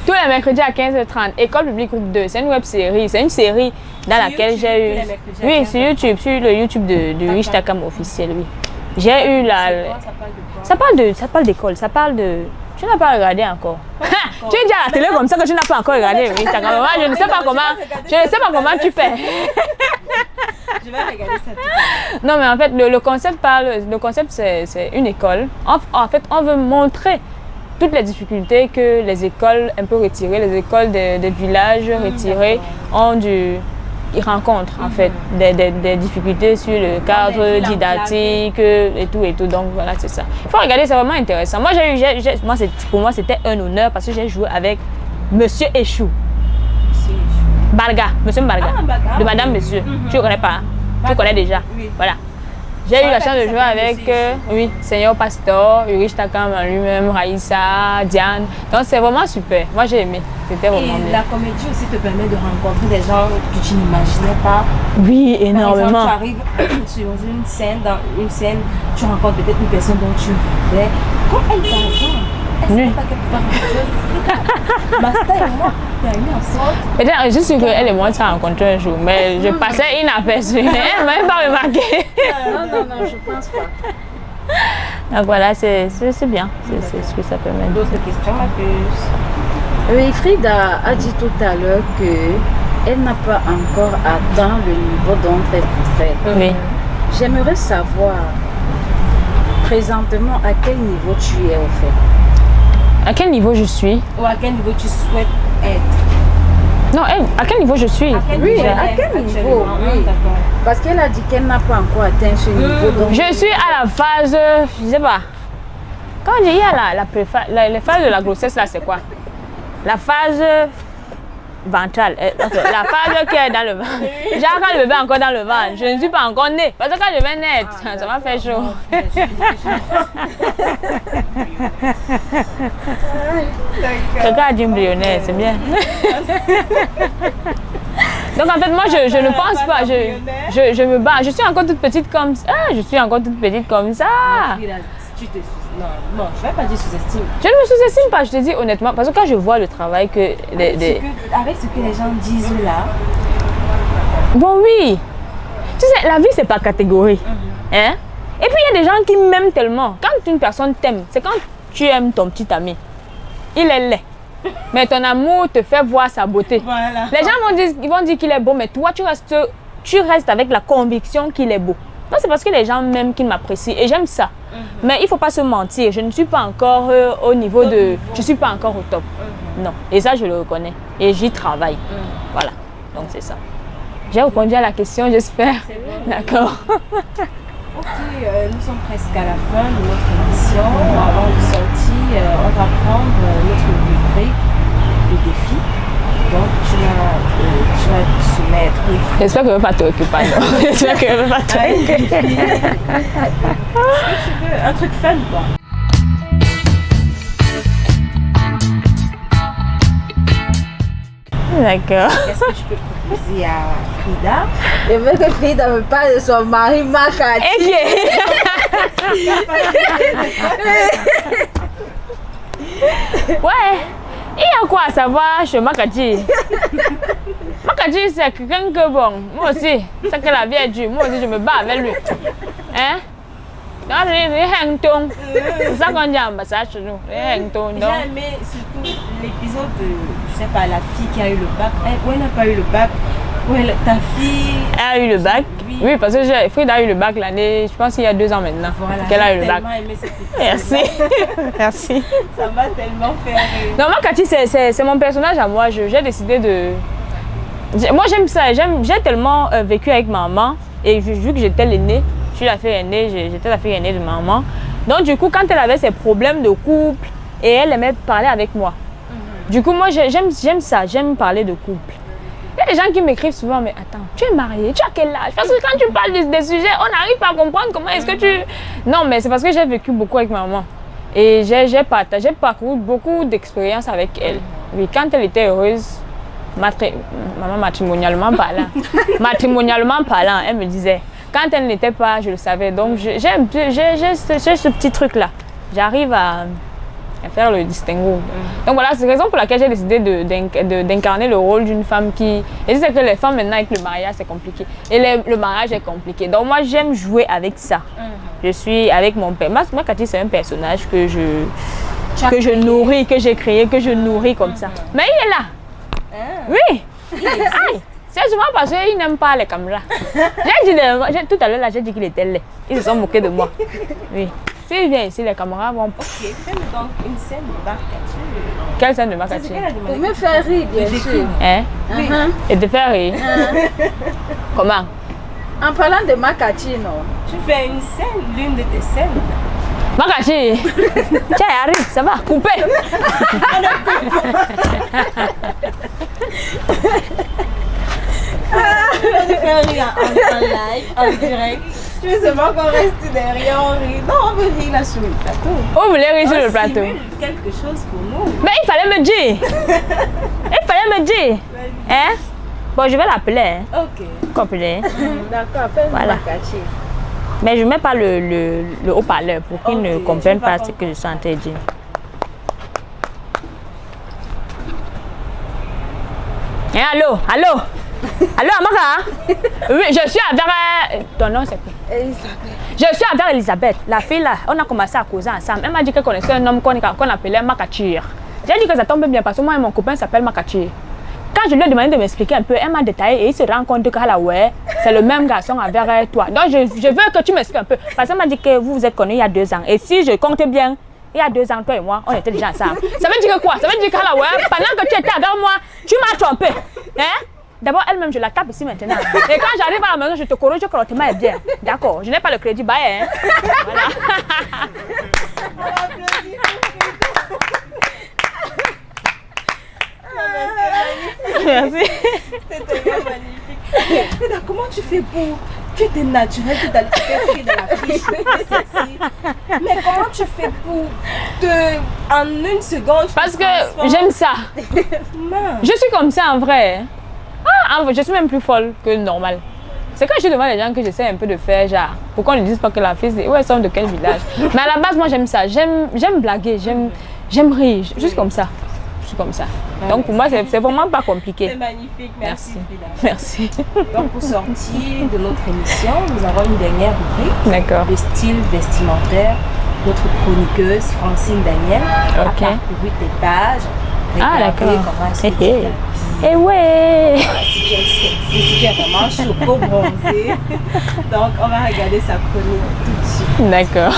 Tous les mercredis à 15h30, École publique groupe 2, c'est une web série, c'est une série dans laquelle j'ai eu... Oui, sur YouTube, sur le YouTube de Rich Takam officiel, oui. J'ai eu la... Ça parle d'école, ça parle de... Tu n'as pas regardé encore. Tu es déjà à la télé comme ça que tu n'as pas encore regardé. Oui, je ne sais pas comment tu fais. Je vais regarder ça tout à l'heure. Non, mais en fait, le concept c'est une école. En fait, on veut montrer toutes les difficultés que les écoles un peu retirées, les écoles des villages retirés ils rencontrent en fait des difficultés sur le cadre didactique et tout. Donc voilà, c'est ça. Il faut regarder, c'est vraiment intéressant. Moi, pour moi, c'était un honneur parce que j'ai joué avec Monsieur Échou. Monsieur Mbarga, de Madame Monsieur. Tu ne connais pas, tu connais déjà. Oui. Voilà. J'ai eu la chance de jouer avec Seigneur Pastor, Urich Takam en lui-même, Raïssa, Diane. Donc c'est vraiment super. Moi j'ai aimé. C'était vraiment bien. Et la comédie aussi te permet de rencontrer des gens que tu n'imaginais pas. Oui, énormément. Par exemple, tu arrives sur dans une scène, tu rencontres peut-être une personne dont tu rêvais. Quand elle t'entend, elle ne sait pas qu'elle peut faire quelque chose. Basta et moi, on a mis ensemble. Peut-être, je suis sûre qu'elle et moi, on s'est rencontrés un jour, mais je passais inaperçue. Elle ne m'a même pas remarqué. Non, je pense pas. Donc voilà, c'est bien. C'est ce que ça permet. D'autres questions, ma puce? Oui, Frida a dit tout à l'heure qu'elle n'a pas encore atteint le niveau dont elle voudrait. Oui. J'aimerais savoir présentement à quel niveau tu es au fait. À quel niveau je suis? Ou à quel niveau tu souhaites être? Non, à quel niveau je suis? À quel niveau? Oui. Parce qu'elle a dit qu'elle n'a pas encore atteint ce niveau. Donc je suis à la phase, je sais pas. Quand il y a les phases de la grossesse, là, c'est quoi? La phase ventrale. La phase qui est dans le ventre. Genre quand le bébé est encore dans le ventre, je ne suis pas encore née. Parce que quand je vais naître, ça va faire chaud. Quelqu'un a dit embryonnaire, c'est bien. Donc en fait, moi, je ne pense pas. Je me bats. Je suis encore toute petite comme ça. Je suis encore toute petite comme ça. Non, je ne vais pas dire sous-estime. Je ne me sous-estime pas, je te dis honnêtement. Parce que quand je vois le travail que... Avec ce que les gens disent là... Bon, oui. Tu sais, la vie, c'est pas catégorie. Hein? Et puis, il y a des gens qui m'aiment tellement. Quand une personne t'aime, c'est quand tu aimes ton petit ami. Il est laid. Mais ton amour te fait voir sa beauté. Voilà. Les gens vont dire qu'il est beau, mais toi, tu restes avec la conviction qu'il est beau. Non, c'est parce que les gens m'aiment qu'ils m'apprécient et j'aime ça. Mais il ne faut pas se mentir. Je ne suis pas encore au niveau de... Je ne suis pas encore au top. Non. Et ça, je le reconnais. Et j'y travaille. Voilà. Donc, c'est ça. J'ai répondu à la question, j'espère. D'accord. Ok, nous sommes presque à la fin de notre émission. Avant de sortir, on va prendre notre rubrique, le défi. Donc, tu vas te soumettre. J'espère que je ne vais pas te occuper. J'espère que je ne vais pas te occuper. Est-ce que tu veux un truc fun, quoi? D'accord. Qu'est-ce que tu peux proposer à Frida? Je veux que Frida me parle de son mari Makati. Ouais. Il y a quoi à savoir chez Makati? Makati, c'est quelqu'un que bon, moi aussi, c'est que la vie est dure, moi aussi je me bats avec lui. Hein? Donc, c'est ça qu'on dit en ambassade chez nous. J'ai aimé surtout l'épisode de, je sais pas, la fille qui a eu le bac. Ou elle n'a pas eu le bac. Ta fille... Elle a eu le bac. Oui, parce que Frida a eu le bac l'année, je pense qu'il y a 2 ans maintenant. Voilà, qu'elle a eu le bac. Aimé cet épisode. Merci. Merci. Ça m'a tellement fait rire. Non, moi, Cathy, c'est mon personnage à moi. J'ai décidé de... Moi, j'aime ça. J'ai tellement vécu avec maman. Et vu que j'étais l'aînée, je suis la fille aînée, j'étais la fille aînée de maman. Donc, du coup, quand elle avait ses problèmes de couple, et elle aimait parler avec moi. Du coup, moi, j'aime ça. J'aime parler de couple. Il y a des gens qui m'écrivent souvent, mais attends, tu es mariée, tu as quel âge? Parce que quand tu parles des sujets, on n'arrive pas à comprendre comment est-ce que tu... Non, mais c'est parce que j'ai vécu beaucoup avec maman. Et j'ai parcouru beaucoup d'expériences avec elle. Oui, quand elle était heureuse, maman matrimonialement parlant, elle me disait, quand elle n'était pas, je le savais. Donc j'ai ce petit truc-là. J'arrive à faire le distinguo. Donc voilà, c'est la raison pour laquelle j'ai décidé d'incarner le rôle d'une femme qui... Et c'est que les femmes maintenant avec le mariage c'est compliqué. Et le mariage est compliqué. Donc moi j'aime jouer avec ça. Je suis avec mon père. Makati c'est un personnage que je nourris, que j'ai créé, que je nourris comme ça. Mais il est là. Oui. C'est souvent parce qu'il n'aime pas les caméras. Tout à l'heure là, j'ai dit qu'il était laid. Ils se sont moqués de moi. Oui. S'il vient ici, les caméras vont... Ok, fais-nous donc une scène de Makati. Quelle scène de Makati? Pour me faire rire, bien sûr. Hein? Et te faire rire? Comment? En parlant de Makati, non? Tu fais une scène, l'une de tes scènes. Makati! Tiens, arrive, ça va, coupez! On te fait rire en live, en direct. Tu veux seulement qu'on reste derrière, on rit. Non, on veut rire là sur le plateau. Oh, vous voulez rire sur le plateau? Simule quelque chose pour nous. Mais il fallait me dire! Il fallait me dire! Hein? Bon, je vais l'appeler. Hein? Ok. Complet. D'accord, fais Voilà. Makati. Mais je ne mets pas le haut-parleur pour qu'ils ne Ok, comprennent je vais pas pas ce que je suis en train de dire. Hein, allô? Allô? Allô, Amara? Oui, je suis avec... Ton nom, c'est quoi? Elisabeth. Je suis avec Elisabeth, la fille là. On a commencé à causer ensemble. Elle m'a dit qu'elle connaissait un homme qu'on appelait Makati. J'ai dit que ça tombe bien parce que moi et mon copain s'appelle Makati. Quand je lui ai demandé de m'expliquer un peu, elle m'a détaillé et il se rend compte que c'est le même garçon avec toi. Donc je veux que tu m'expliques un peu. Parce qu'elle m'a dit que vous vous êtes connus il y a 2 ans. Et si je compte bien, il y a 2 ans, toi et moi, on était déjà ensemble. Ça veut dire que quoi? Ça veut dire que pendant que tu étais avec moi, tu m'as trompé. Hein? D'abord, elle-même, je la tape ici maintenant. Et quand j'arrive à la maison, je te corrige que l'autre est bien. D'accord, je n'ai pas le crédit, bye. Hein? Voilà. Merci. C'était bien magnifique. Frida, comment tu fais pour... Tu étais naturelle, tu étais pris de la fille, tu étais sexy. Mais comment tu fais pour en une seconde... Parce que j'aime ça. Mince. Je suis comme ça en vrai. Je suis même plus folle que normal. C'est quand je suis devant les gens que j'essaie un peu de faire genre, pourquoi on ne dise pas que la fille, c'est où elles sont de quel village. Mais à la base, moi j'aime ça. J'aime blaguer, j'aime rire. Je suis comme ça. Je suis comme ça. Donc pour moi, c'est vraiment pas compliqué. C'est magnifique, merci Frida. Merci. Donc pour sortir de notre émission, nous avons une dernière rubrique. D'accord. Le style vestimentaire. Notre chroniqueuse, Francine Daniel, a Ok. parcouru tes pages. Ah, regardé d'accord. comment est-ce que tu Eh t'habilles. ouais. Si tu es sexy, si tu es vraiment choco bronzé. Donc on va regarder sa chronique tout de suite. D'accord.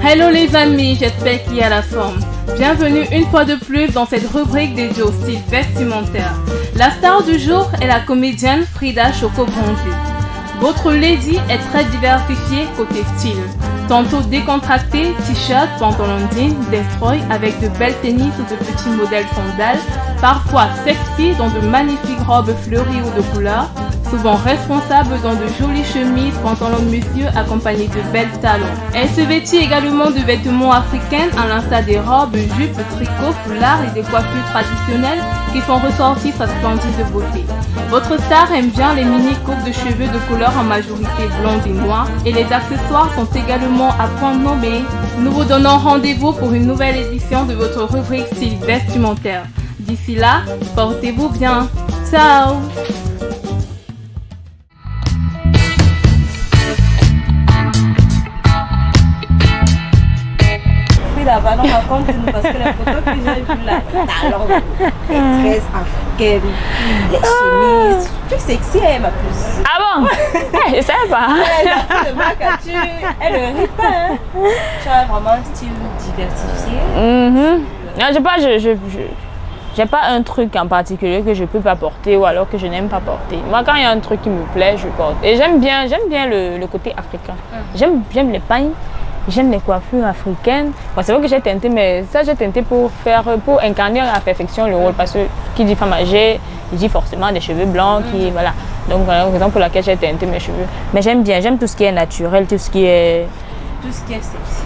Hello les amis, j'espère qu'il y a la forme. Bienvenue une fois de plus dans cette rubrique dédiée au style vestimentaire. La star du jour est la comédienne Frida Choco-Bronzé. Votre lady est très diversifiée côté style. Tantôt décontracté, t-shirt, pantalon jean, destroy avec de belles tennis ou de petits modèles sandales, parfois sexy dans de magnifiques robes fleuries ou de couleurs, souvent responsable dans de jolies chemises, pantalons de monsieur accompagnés de belles talons. Elle se vêtit également de vêtements africains à l'instar des robes, jupes, tricots, foulards et des coiffures traditionnelles qui font ressortir sa splendide beauté. Votre star aime bien les mini coupes de cheveux de couleur en majorité blonde et noire et les accessoires sont également à point nommé. Nous vous donnons rendez-vous pour une nouvelle édition de votre rubrique style vestimentaire. D'ici là, portez-vous bien. Ciao! Frida, pardon, raconte-nous parce que les photos que j'ai vues là, talons, les tresses africaines, les chemises. Tu es sexy, elle ma puce. Ah bon? Je sais pas. Elle a fait de Makati, elle ne rit pas. Hein. Tu as vraiment un style diversifié. Non, j'ai pas un truc en particulier que je peux pas porter ou alors que je n'aime pas porter. Moi, quand il y a un truc qui me plaît, je porte. Et j'aime bien le côté africain. J'aime les pagnes, j'aime les coiffures africaines. Bon, c'est vrai que j'ai tenté, mais ça j'ai tenté pour incarner à la perfection le rôle. Parce que qui dit femme âgée, il dit forcément des cheveux blancs, voilà. Donc voilà la raison pour laquelle j'ai teinté mes cheveux. Mais j'aime bien, j'aime tout ce qui est naturel, tout ce qui est Tout ce qui est sexy.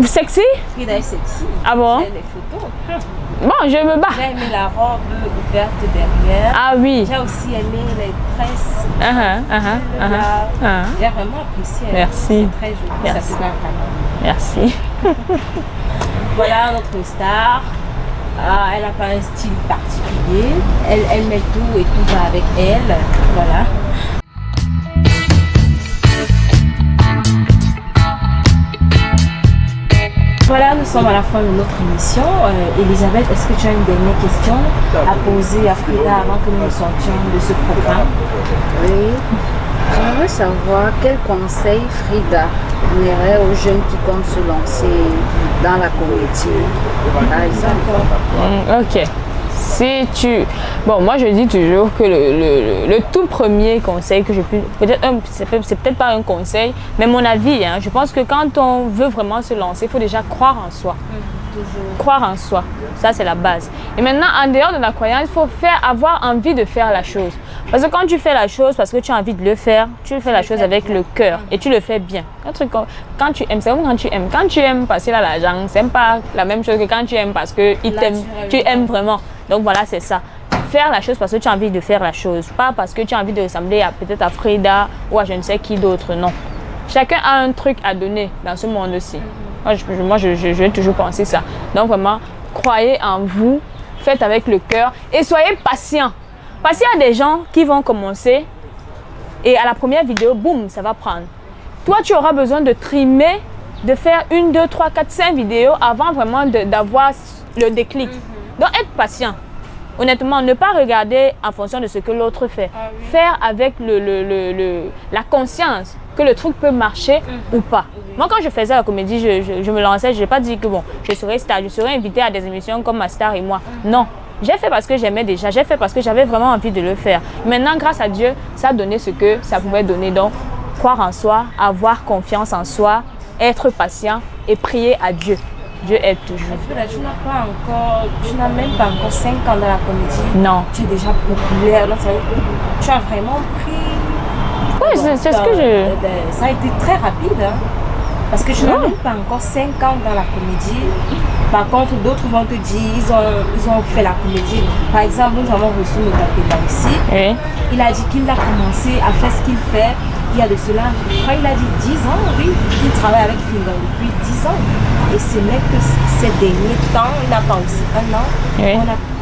Sexy? Frida est sexy. Ah bon? J'ai les photos. Bon, je me bats. J'ai aimé la robe ouverte derrière. Ah oui. J'ai aussi aimé les tresses. Ah. J'ai vraiment apprécié. Merci. C'est très joli. Merci. Ça se voit vraiment. Merci. Voilà notre star. Elle n'a pas un style particulier. Elle met tout et tout va avec elle. Voilà. Voilà, nous sommes à la fin de notre émission. Elisabeth, est-ce que tu as une dernière question à poser à Frida avant que nous sortions de ce programme? Oui. J'aimerais savoir quel conseil Frida donnerait aux jeunes qui comptent se lancer dans la comédie, par exemple. Ok. Si tu... Bon, moi je dis toujours que le tout premier conseil que je peux... C'est peut-être pas un conseil, mais mon avis, hein, je pense que quand on veut vraiment se lancer, il faut déjà croire en soi. Croire en soi, ça c'est la base. Et maintenant, en dehors de la croyance, il faut avoir envie de faire la chose. Parce que quand tu fais la chose parce que tu as envie de le faire, tu fais la chose avec le cœur et tu le fais bien. Un truc comme quand tu aimes, c'est comme quand tu aimes. Quand tu aimes parce qu'il a l'argent, c'est pas la même chose que quand tu aimes parce que il t'aime. Tu aimes vraiment. Donc voilà, c'est ça. Faire la chose parce que tu as envie de faire la chose, pas parce que tu as envie de ressembler peut-être à Frida ou à je ne sais qui d'autre, non. Chacun a un truc à donner dans ce monde-ci. Moi, je vais toujours penser ça. Donc vraiment, croyez en vous, faites avec le cœur et soyez patient. Parce qu'il y a des gens qui vont commencer et à la première vidéo, boum, ça va prendre. Toi, tu auras besoin de trimer, de faire 1, 2, 3, 4, 5 vidéos avant vraiment d'avoir le déclic. Donc, être patient. Honnêtement, ne pas regarder en fonction de ce que l'autre fait. Faire avec la conscience que le truc peut marcher ou pas. Moi, quand je faisais la comédie, je me lançais, je n'ai pas dit que bon, je serais star, je serais invitée à des émissions comme Ma Star et moi. Non. J'ai fait parce que j'aimais déjà, j'ai fait parce que j'avais vraiment envie de le faire. Maintenant, grâce à Dieu, ça a donné ce que ça pouvait donner. Donc, croire en soi, avoir confiance en soi, être patient et prier à Dieu. Dieu aide toujours. Tu n'as même pas encore 5 ans dans la comédie. Non. Tu es déjà populaire. Donc, tu as vraiment pris... Oui, c'est ce que je... Ça a été très rapide. Hein? Parce que tu n'as même pas encore 5 ans dans la comédie. Par contre, d'autres vont te dire, ils ont fait la comédie. Par exemple, nous avons reçu Mutapenda ici. Oui. Il a dit qu'il a commencé à faire ce qu'il fait. Il y a de cela, je crois qu'il a dit 10 ans, oui. Il travaille avec Frida depuis 10 ans. Et ce n'est que ces derniers temps, il n'a pas aussi un an. Oui.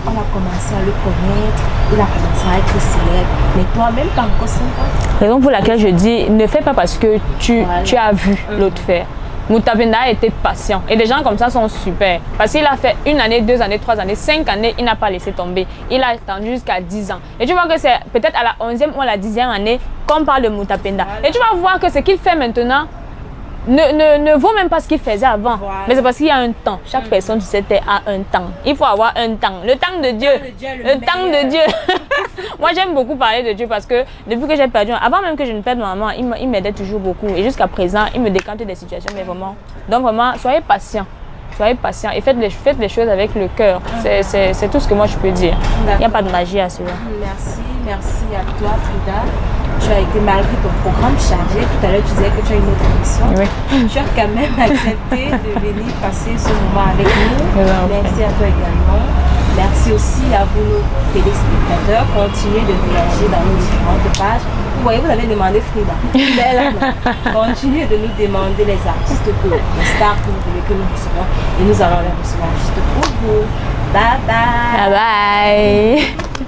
On a commencé à le connaître, il a commencé à être célèbre. Mais toi-même, pas encore 5 ans. Raison pour laquelle je dis, ne fais pas parce que tu as vu l'autre faire. Mutapenda a été patient. Et des gens comme ça sont super. Parce qu'il a fait 1 année, 2 années, 3 années, 5 années, il n'a pas laissé tomber. Il a attendu jusqu'à 10 ans. Et tu vois que c'est peut-être à la 11e ou à la 10e année qu'on parle de Mutapenda. Et tu vas voir que ce qu'il fait maintenant ne vaut même pas ce qu'il faisait avant. Mais c'est parce qu'il y a un temps. Chaque personne, tu sais, a un temps. Il faut avoir un temps. Le temps de Dieu. Le temps de Dieu. Moi, j'aime beaucoup parler de Dieu parce que depuis que j'ai perdu, avant même que je ne perde ma maman, il m'aidait toujours beaucoup. Et jusqu'à présent, il me décante des situations. Mais vraiment, donc vraiment, soyez patient. Soyez patient et faites les choses avec le cœur. C'est tout ce que moi je peux dire. Il n'y a pas de magie à cela. Merci à toi, Frida. Tu as été, malgré ton programme chargé, tout à l'heure tu disais que tu as une autre émission. Oui. Tu as quand même accepté de venir passer ce moment avec nous. Merci à toi également. Merci aussi à vous, nos téléspectateurs. Continuez de réagir dans nos différentes pages. Vous voyez, vous avez demandé Frida. Continuez de nous demander les artistes, les stars que vous voulez que nous recevons. Et nous allons les recevoir juste pour vous. Bye bye. Bye bye.